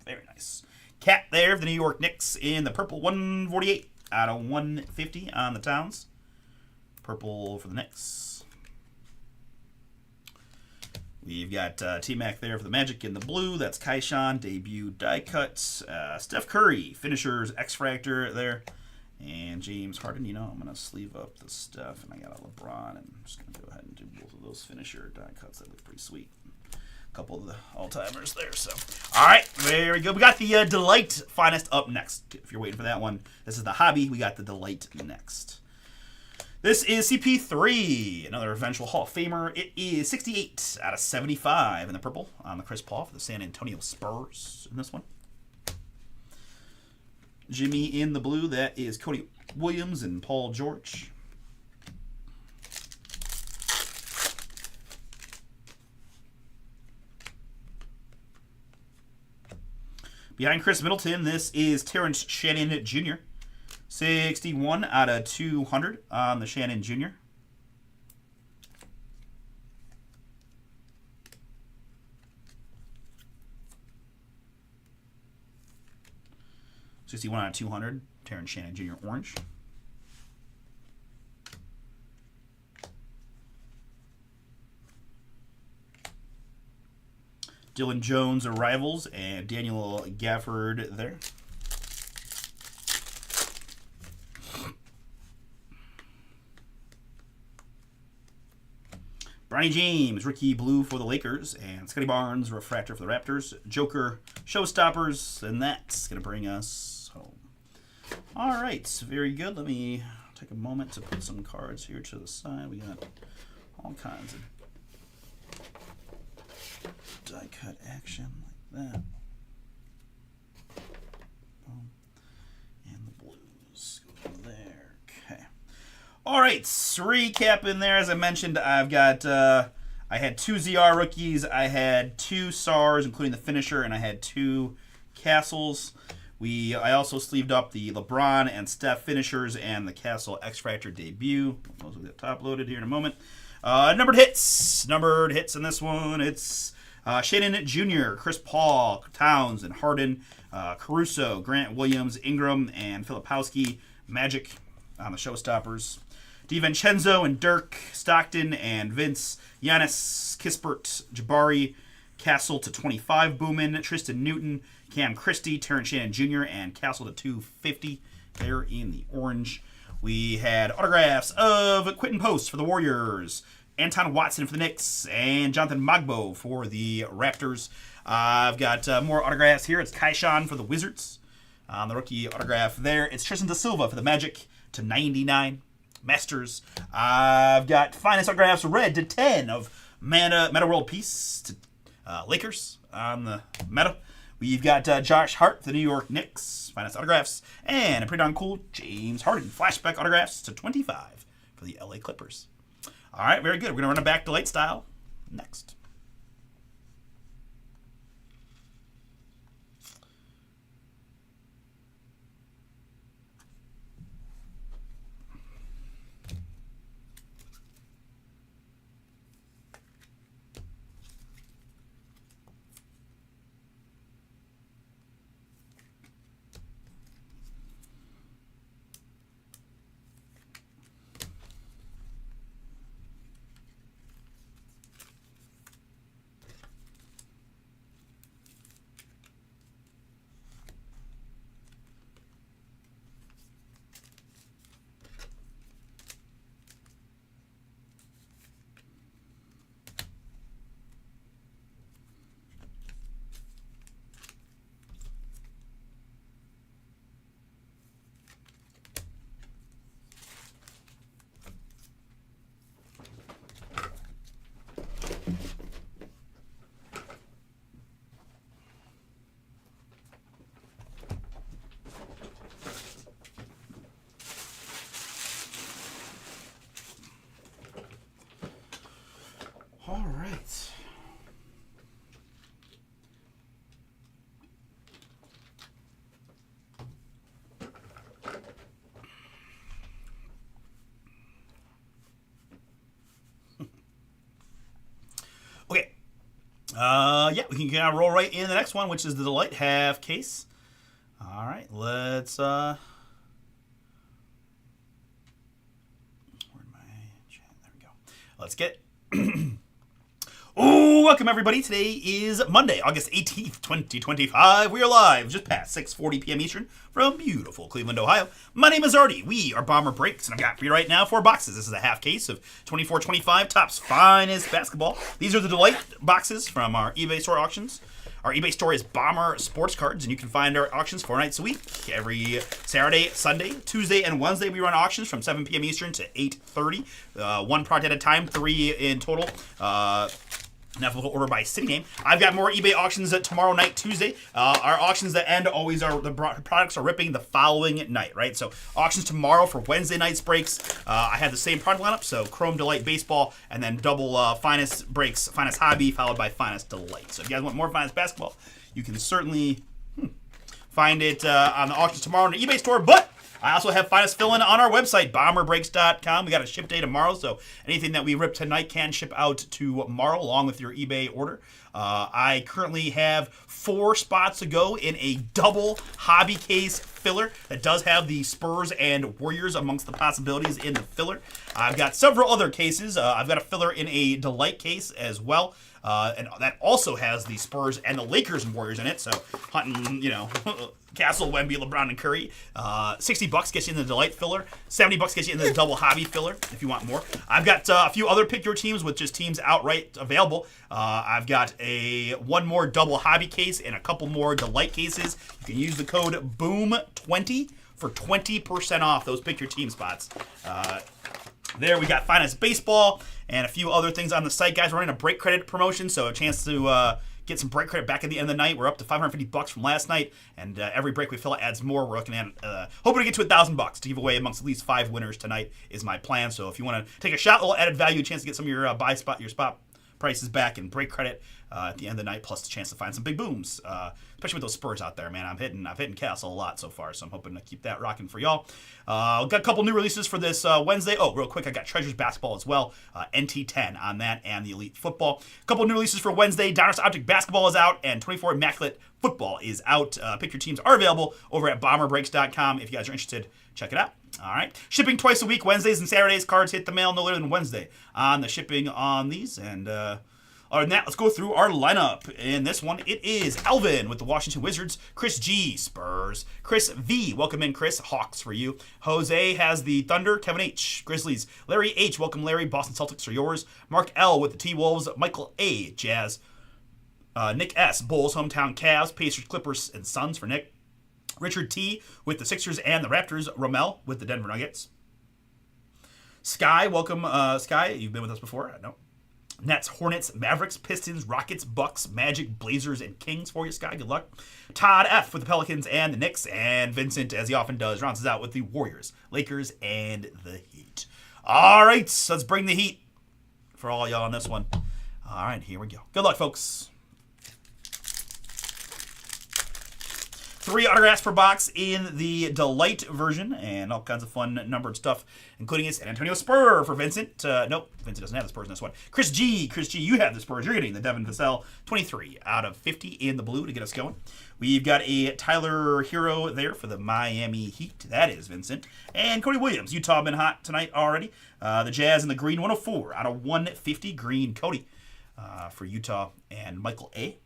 S1: Very nice. Cat there of the New York Knicks in the purple, 148 out of 150 on the Towns. Purple for the Knicks. We've got T-Mac there for the Magic in the blue. That's Kaishan, debut die cut. Steph Curry, finishers, X-Fractor there. And James Harden, I'm going to sleeve up the Steph. And I got a LeBron. And I'm just going to go ahead and do both of those finisher die cuts. That look pretty sweet. A couple of the all-timers there. So, all right, very good. We got the Delight Finest up next. If you're waiting for that one, this is the Hobby. We got the Delight next. This is CP3, another eventual Hall of Famer. It is 68 out of 75 in the purple on the Chris Paul for the San Antonio Spurs in this one. Jimmy in the blue, that is Cody Williams and Paul George. Behind Chris Middleton, this is Terrence Shannon Jr. 61 out of 200 on the Shannon Jr. $61 out of 200, Terrence Shannon Jr. orange. Dylan Jones arrivals and Daniel Gafford there. Bronny James, rookie blue for the Lakers, and Scotty Barnes, refractor for the Raptors. Joker, showstoppers, and that's going to bring us home. All right, very good. Let me take a moment to put some cards here to the side. We got all kinds of die cut action like that. Boom. And the blues go there. Okay. All right, recap in there. As I mentioned, I've got I had 2 ZR rookies, I had 2 SARs, including the finisher, and I had 2 Castles. I also sleeved up the LeBron and Steph finishers and the Castle X-Fractor debut. Those will get top loaded here in a moment. Numbered hits in this one. It's Shannon Jr., Chris Paul, Towns, and Harden, Caruso, Grant Williams, Ingram, and Filipowski, Magic on the showstoppers. DiVincenzo and Dirk, Stockton and Vince, Giannis, Kispert, Jabari, Castle to 25, Boomin, Tristan Newton, Cam Christie, Terrence Shannon Jr., and Castle to 250 there in the orange. We had autographs of Quentin Post for the Warriors, Anton Watson for the Knicks, and Jonathan Magbo for the Raptors. I've got more autographs here. It's Kaishan for the Wizards. On the rookie autograph there, it's Tristan da Silva for the Magic to 99. Masters. I've got finest autographs red to 10 of Meta World Peace to Lakers on the Meta. We've got Josh Hart, the New York Knicks, finest autographs, and a pretty darn cool James Harden flashback autographs to 25 for the LA Clippers. All right, very good. We're going to run it back to late style next. All right. Okay. Yeah, we can kind of roll right in the next one, which is the Delight half case. All right, let's where'd my chat? There we go. Let's get Oh, welcome everybody. Today is Monday, August 18th, 2025. We are live just past 6:40 p.m. Eastern from beautiful Cleveland, Ohio. My name is Artie. We are Bomber Breaks, and I've got for you right now 4 boxes. This is a half case of 24-25 Topps Finest Basketball. These are the Delight boxes from our eBay store auctions. Our eBay store is Bomber Sports Cards, and you can find our auctions 4 nights a week. Every Saturday, Sunday, Tuesday, and Wednesday, we run auctions from 7 p.m. Eastern to 8:30. 1 product at a time, 3 in total. Now, if we'll order by city name. I've got more eBay auctions tomorrow night, Tuesday. Our auctions that end always are, the products are ripping the following night, right? So auctions tomorrow for Wednesday night's breaks. I have the same product lineup, so Chrome Delight Baseball, and then double Finest Breaks, Finest Hobby, followed by Finest Delight. So if you guys want more Finest Basketball, you can certainly find it on the auctions tomorrow in the eBay store, but I also have Finest Fill-In on our website, bomberbreaks.com. We got a ship day tomorrow, so anything that we rip tonight can ship out tomorrow along with your eBay order. I currently have 4 spots to go in a double hobby case filler that does have the Spurs and Warriors amongst the possibilities in the filler. I've got several other cases. I've got a filler in a Delight case as well. And that also has the Spurs and the Lakers and Warriors in it. So hunting, Castle, Wemby, LeBron, and Curry. $60 gets you in the Delight filler. $70 gets you in the double hobby filler if you want more. I've got a few other pick your teams with just teams outright available. I've got one more double hobby case and a couple more Delight cases. You can use the code BOOM20 for 20% off those pick your team spots. There we got Finest Baseball and a few other things on the site. Guys, we're running a break credit promotion, so a chance to get some break credit back at the end of the night. We're up to $550 from last night, and every break we fill adds more. We're looking at hoping to get to $1,000 to give away amongst at least 5 winners tonight is my plan. So if you want to take a shot, a little added value, a chance to get some of your your spot prices back and break credit at the end of the night, plus the chance to find some big booms, especially with those Spurs out there, man. I've hitting Castle a lot so far, so I'm hoping to keep that rocking for y'all. We've got a couple new releases for this Wednesday. Oh, real quick, I got Treasures Basketball as well, NT10 on that, and the Elite Football. A couple new releases for Wednesday. Donruss Optic Basketball is out, and 24 Immaculate Football is out. Pick your teams are available over at bomberbreaks.com. If you guys are interested, check it out. All right. Shipping twice a week, Wednesdays and Saturdays. Cards hit the mail no later than Wednesday on the shipping on these. And other than that, let's go through our lineup. In this one, it is Alvin with the Washington Wizards. Chris G, Spurs. Chris V, welcome in, Chris. Hawks for you. Jose has the Thunder. Kevin H, Grizzlies. Larry H, welcome, Larry. Boston Celtics are yours. Mark L with the T-Wolves. Michael A, Jazz. Nick S, Bulls, Hometown Cavs. Pacers, Clippers, and Suns for Nick. Richard T with the Sixers and the Raptors. Romel with the Denver Nuggets. Sky, welcome, Sky. You've been with us before, I know. Nets, Hornets, Mavericks, Pistons, Rockets, Bucks, Magic, Blazers, and Kings for you, Sky. Good luck. Todd F with the Pelicans and the Knicks. And Vincent, as he often does, rounds us out with the Warriors, Lakers, and the Heat. All right, so let's bring the heat for all y'all on this one. All right, here we go. Good luck, folks. 3 autographs per box in the Delight version, and all kinds of fun numbered stuff, including a San Antonio Spur for Vincent. Nope, Vincent doesn't have the Spurs in this one. Chris G, you have the Spurs. You're getting the Devin Vassell 23 out of 50 in the blue to get us going. We've got a Tyler Hero there for the Miami Heat. That is Vincent. And Cody Williams, Utah been hot tonight already. The Jazz in the green 104 out of 150 green. Cody for Utah and Michael A.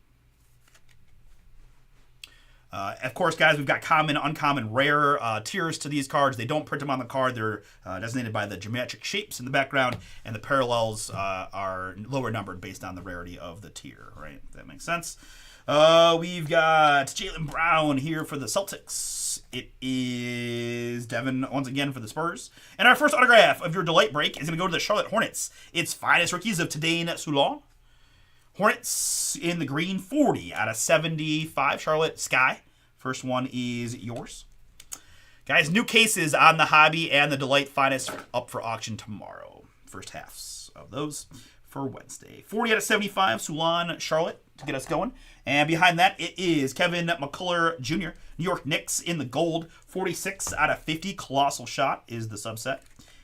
S1: Of course, guys, we've got common, uncommon, rare tiers to these cards. They don't print them on the card. They're designated by the geometric shapes in the background, and the parallels are lower numbered based on the rarity of the tier, right? If that makes sense. We've got Jaylen Brown here for the Celtics. It is Devin once again for the Spurs. And our first autograph of your Delight break is going to go to the Charlotte Hornets. It's Finest Rookies of Tadane Soulon. Hornets in the green, 40 out of 75. Charlotte Sky. First one is yours. Guys, new cases on the Hobby and the Delight Finest up for auction tomorrow. First halves of those for Wednesday. 40 out of 75, Sulan Charlotte to get us going. And behind that, it is Kevin McCullough Jr., New York Knicks in the gold. 46 out of 50, Colossal Shot is the subset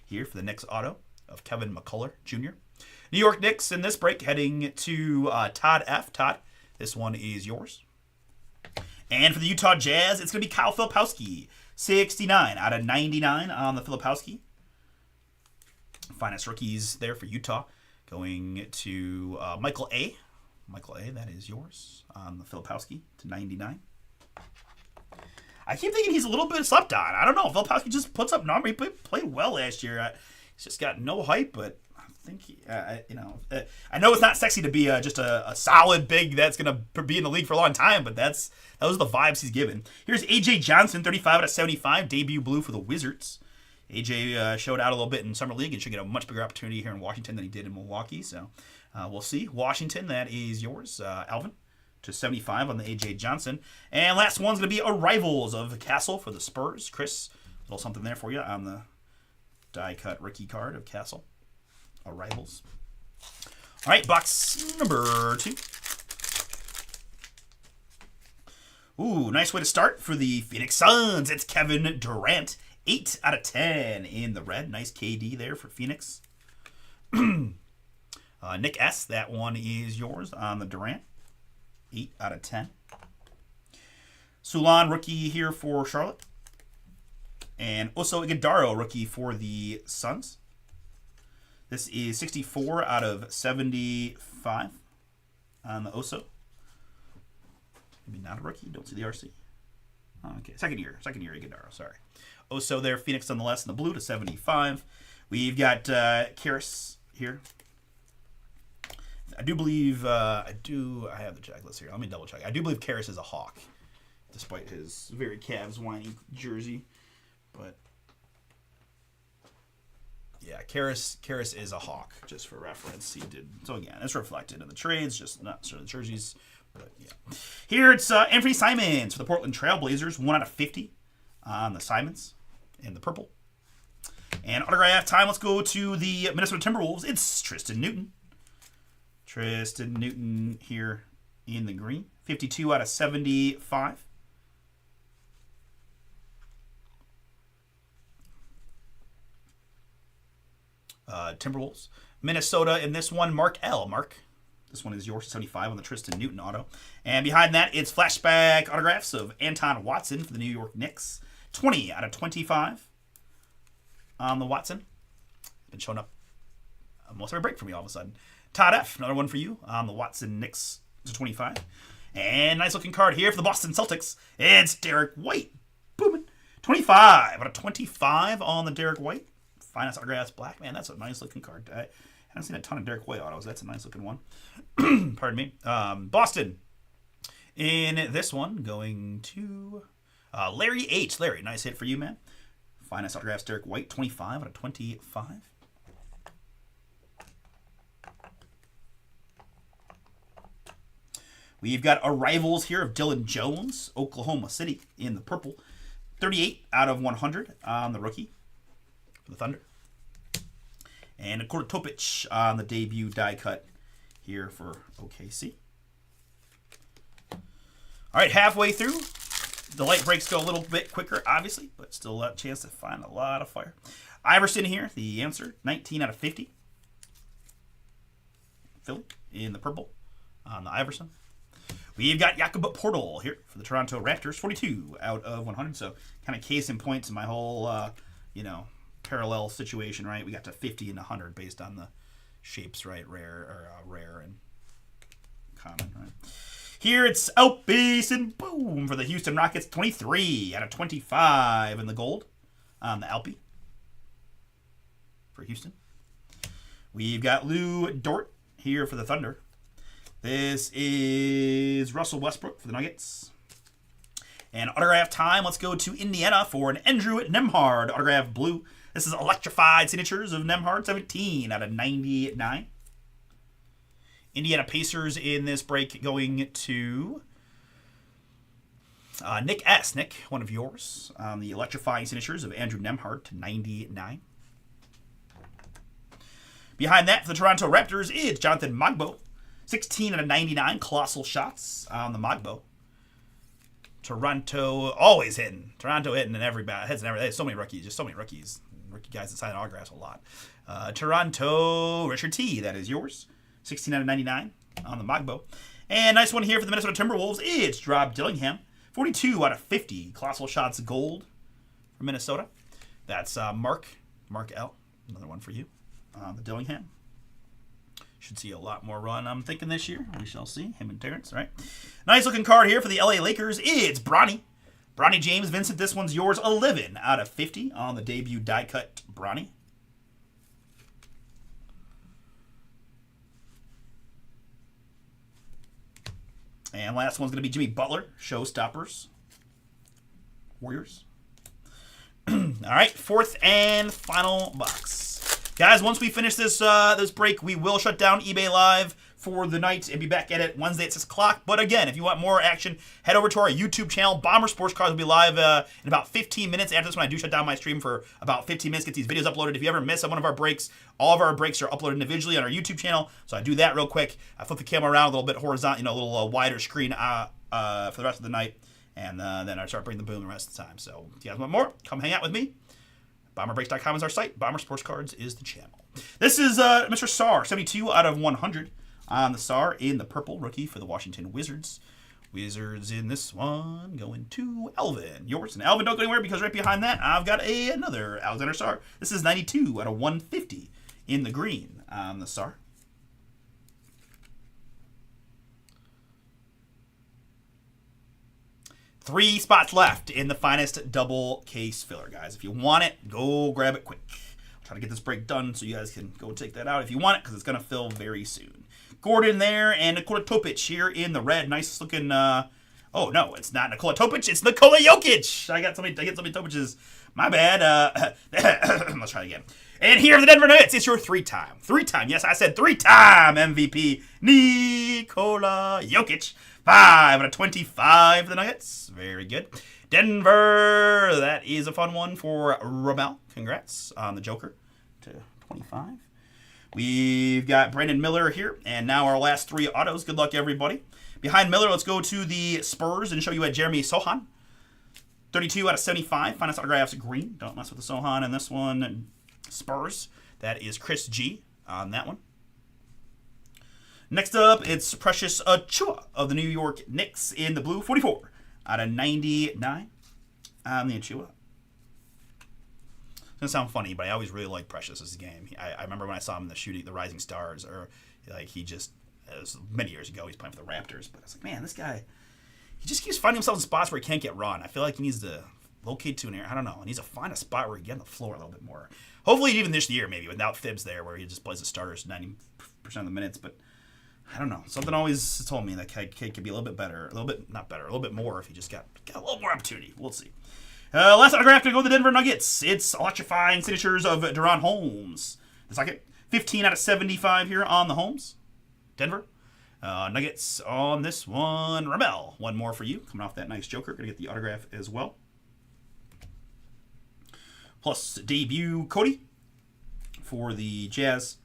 S1: here for the Knicks auto of Kevin McCullough Jr. New York Knicks in this break heading to Todd F. Todd, this one is yours. And for the Utah Jazz, it's going to be Kyle Filipowski. 69 out of 99 on the Filipowski. Finest rookies there for Utah. Going to Michael A. Michael A., that is yours on the Filipowski to 99. I keep thinking he's a little bit slept on. I don't know. Filipowski just puts up numbers. He played well last year. He's just got no hype, but I think, I know it's not sexy to be just a solid big that's going to be in the league for a long time, but those are the vibes he's given. Here's A.J. Johnson, 35 out of 75, debut blue for the Wizards. AJ showed out a little bit in Summer League and should get a much bigger opportunity here in Washington than he did in Milwaukee. So we'll see. Washington, that is yours. Alvin to 75 on the AJ Johnson. And last one's going to be Arrivals of Castle for the Spurs. Chris, a little something there for you on the die-cut rookie card of Castle. Arrivals. All right, box number 2. Ooh, nice way to start for the Phoenix Suns. It's Kevin Durant. 8 out of 10 in the red. Nice KD there for Phoenix. Nick S., that one is yours on the Durant. 8 out of 10. Sulan, rookie here for Charlotte. And Oso Ighodaro, rookie for the Suns. This is 64 out of 75 on the Oso. Maybe not a rookie. Don't see the RC. Okay, second year Ighodaro, sorry. Oso there, Phoenix nonetheless in the blue to 75. We've got Karis here. I do believe, I have the checklist here. Let me double check. I do believe Karis is a Hawk, despite his very Cavs whiny jersey. But, yeah, Karis is a Hawk, just for reference. He did, so again, it's reflected in the trades, just not sure the jerseys. But, yeah. Here it's Anthony Simons for the Portland Trailblazers, 1 out of 50 on the Simons in the purple. And autograph time, let's go to the Minnesota Timberwolves. It's Tristan Newton. Tristan Newton here in the green. 52 out of 75. Timberwolves. Minnesota in this one, Mark L. Mark. This one is yours, 75 on the Tristan Newton auto. And behind that, it's flashback autographs of Anton Watson for the New York Knicks. 20 out of 25 on the Watson. Been showing up almost every break for me all of a sudden. Todd F., another one for you on the Watson Knicks to 25. And nice looking card here for the Boston Celtics. It's Derek White. Booming. 25 out of 25 on the Derek White. Finest autographs black. Man, that's a nice looking card. I haven't seen a ton of Derek White autos. That's a nice looking one. Pardon me. Boston. In this one, going to Larry H. Larry, nice hit for you, man. Finest autographs, Derek White, 25 out of 25. We've got Arrivals here of Dylan Jones, Oklahoma City in the purple. 38 out of 100 on the rookie for the Thunder. And a Nikola Topic on the debut die cut here for OKC. All right, halfway through. The light breaks go a little bit quicker, obviously, but still a chance to find a lot of fire. Iverson here, the answer, 19 out of 50. Philly in the purple on the Iverson. We've got Jakob Poeltl here for the Toronto Raptors, 42 out of 100. So kind of case in point to my whole, parallel situation, right? We got to 50 and 100 based on the shapes, right? Rare and common, right? Here it's Outbase and boom for the Houston Rockets, 23 out of 25 in the gold on the Alpy for Houston. We've got Lou Dort here for the Thunder. This is Russell Westbrook for the Nuggets. And autograph time, let's go to Indiana for an Andrew Nembhard autograph blue. This is electrified signatures of Nembhard, 17 out of 99. Indiana Pacers in this break going to Nick S. Nick, one of yours, on the electrifying signatures of Andrew Nembhard to 99. Behind that, for the Toronto Raptors, it's Jonathan Magbo. 16 out of 99 colossal shots on the Magbo. Toronto always hitting. Toronto hitting in every bat. Hits in every. So many rookies. Just so many rookies. Rookie guys that sign autographs a lot. Toronto Richard T. That is yours. 16 out of 99 on the Magbo. And nice one here for the Minnesota Timberwolves. It's Rob Dillingham. 42 out of 50 colossal shots gold for Minnesota. That's Mark L. Another one for you. The Dillingham. Should see a lot more run, I'm thinking, this year. We shall see. Him and Terrence, right? Nice looking card here for the LA Lakers. It's Bronny. Bronny James Vincent. This one's yours. 11 out of 50 on the debut die cut Bronny. And last one's going to be Jimmy Butler. Showstoppers. Warriors. All right. Fourth and final box. Guys, once we finish this this break, we will shut down eBay Live for the night and be back at it Wednesday at 6 o'clock. But again, if you want more action, head over to our YouTube channel. Bomber Sports Cards will be live in about 15 minutes after this one. I do shut down my stream for about 15 minutes, get these videos uploaded. If you ever miss one of our breaks, all of our breaks are uploaded individually on our YouTube channel. So I do that real quick. I flip the camera around a little bit horizontal, a little wider screen for the rest of the night. And then I start bringing the boom the rest of the time. So if you guys want more, come hang out with me. BomberBreaks.com is our site. Bomber Sports Cards is the channel. This is Mr. Sarr, 72 out of 100 on the Sarr in the purple rookie for the Washington Wizards. Wizards in this one going to Alvin. Yours. And Alvin, don't go anywhere because right behind that, I've got another Alexander Sarr. This is 92 out of 150 in the green on the Sarr. Three spots left in the finest double case filler, guys. If you want it, go grab it quick. I'll try to get this break done so you guys can go take that out if you want it, because it's going to fill very soon. Gordon there, and Nikola Topic here in the red. Nice looking, oh no, it's not Nikola Topic, it's Nikola Jokic. I get so many Topic's. My bad. Let's try it again. And here are the Denver Nuggets. It's your three-time, yes, I said three-time MVP, Nikola Jokic. 5 out of 25 for the Nuggets. Very good. Denver, that is a fun one for Ramel. Congrats on the Joker to 25. We've got Brandon Miller here, and now our last three autos. Good luck, everybody. Behind Miller, let's go to the Spurs and show you Jeremy Sohan. 32 out of 75. Finest autographs green. Don't mess with the Sohan in this one. Spurs. That is Chris G on that one. Next up, it's Precious Achiuwa of the New York Knicks in the blue. 44 out of 99 on the Achiuwa. It's going to sound funny, but I always really liked Precious as a game. I remember when I saw him in the Rising Stars, or like it was many years ago, he's playing for the Raptors. But I was like, man, this guy, he just keeps finding himself in spots where he can't get run. I feel like he needs to locate to an area. I don't know. He needs to find a spot where he can get on the floor a little bit more. Hopefully even this year, maybe, without Thibs there, where he just plays the starters 90% of the minutes. But I don't know. Something always told me that kid could be a little bit better. A little bit more if he just got a little more opportunity. We'll see. Last autograph to go to the Denver Nuggets. It's electrifying signatures of Deron Holmes. The second. 15 out of 75 here on the Holmes. Denver. Nuggets on this one. Ramel. One more for you. Coming off that nice Joker. Going to get the autograph as well. Plus debut Cody for the Jazz.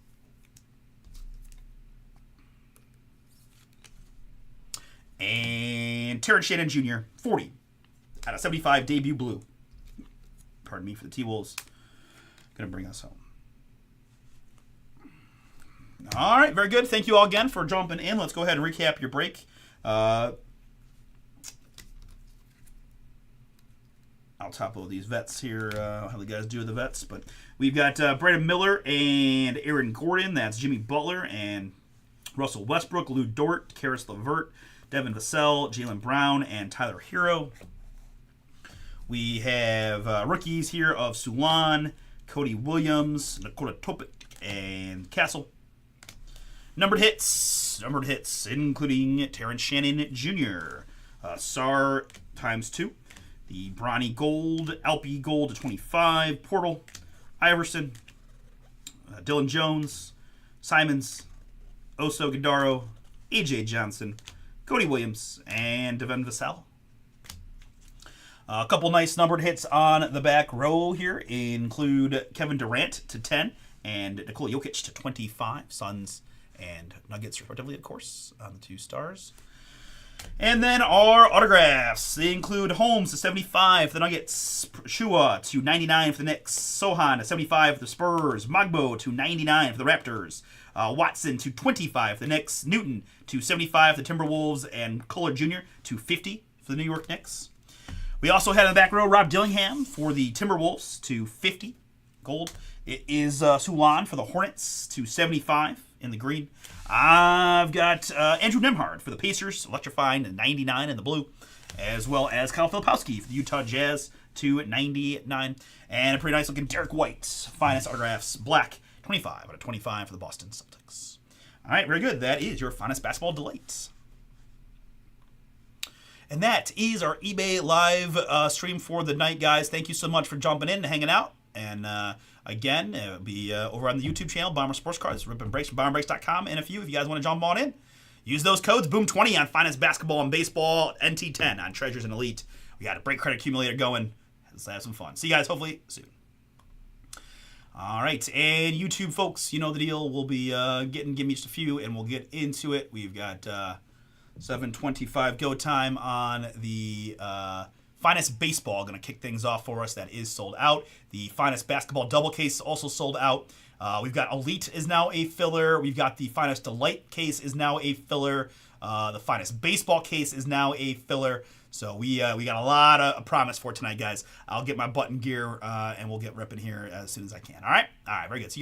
S1: And Terrence Shannon Jr., 40 out of 75, debut blue. Pardon me for the T-Wolves. Going to bring us home. All right, very good. Thank you all again for jumping in. Let's go ahead and recap your break. I'll top load these vets here. How the guys do the vets. But we've got Brandon Miller and Aaron Gordon. That's Jimmy Butler and Russell Westbrook, Lou Dort, Karis LeVert, Devin Vassell, Jaylen Brown, and Tyler Hero. We have rookies here of Sulan, Cody Williams, Nikola Topic, and Castle. Numbered hits, including Terrence Shannon Jr., Sarr ×2, the Bronny Gold, Alpi Gold /25, Portal, Iverson, Dylan Jones, Simons, Oso Gadaro, AJ Johnson, Cody Williams, and Devin Vassell. A couple nice numbered hits on the back row here include Kevin Durant /10, and Nikola Jokic to 25. Suns and Nuggets, respectively, of course, on the 2 stars. And then our autographs. They include Holmes to 75 for the Nuggets, Shua to 99 for the Knicks, Sohan to 75 for the Spurs, Magbo to 99 for the Raptors, Watson to 25 for the Knicks, Newton to 75 for the Timberwolves, and Kohler Jr. to 50 for the New York Knicks. We also had in the back row Rob Dillingham for the Timberwolves to 50 gold. It is Sulan for the Hornets to 75 in the green. I've got Andrew Nemhard for the Pacers, electrifying to 99 in the blue, as well as Kyle Filipowski for the Utah Jazz to 99. And a pretty nice looking Derek White, finest autographs, black, 25 out of 25 for the Boston Celtics. All right, very good. That is your finest basketball delights. And that is our eBay live stream for the night, guys. Thank you so much for jumping in and hanging out. And again, it'll be over on the YouTube channel, Bomber Sports Cards, Rip and Breaks from BomberBreaks.com. And if you guys want to jump on in, use those codes, Boom20 on finest basketball and baseball, NT10 on Treasures and Elite. We got a break credit accumulator going. Let's have some fun. See you guys hopefully soon. All right, and YouTube folks, you know the deal. We'll be give me just a few, and we'll get into it. We've got 7:25 go time on the finest baseball. Going to kick things off for us. That is sold out. The finest basketball double case also sold out. We've got Elite is now a filler. We've got the finest Delight case is now a filler. The finest baseball case is now a filler. So we got a lot of promise for tonight, guys. I'll get my button gear and we'll get ripping here as soon as I can. All right, very good. See you guys.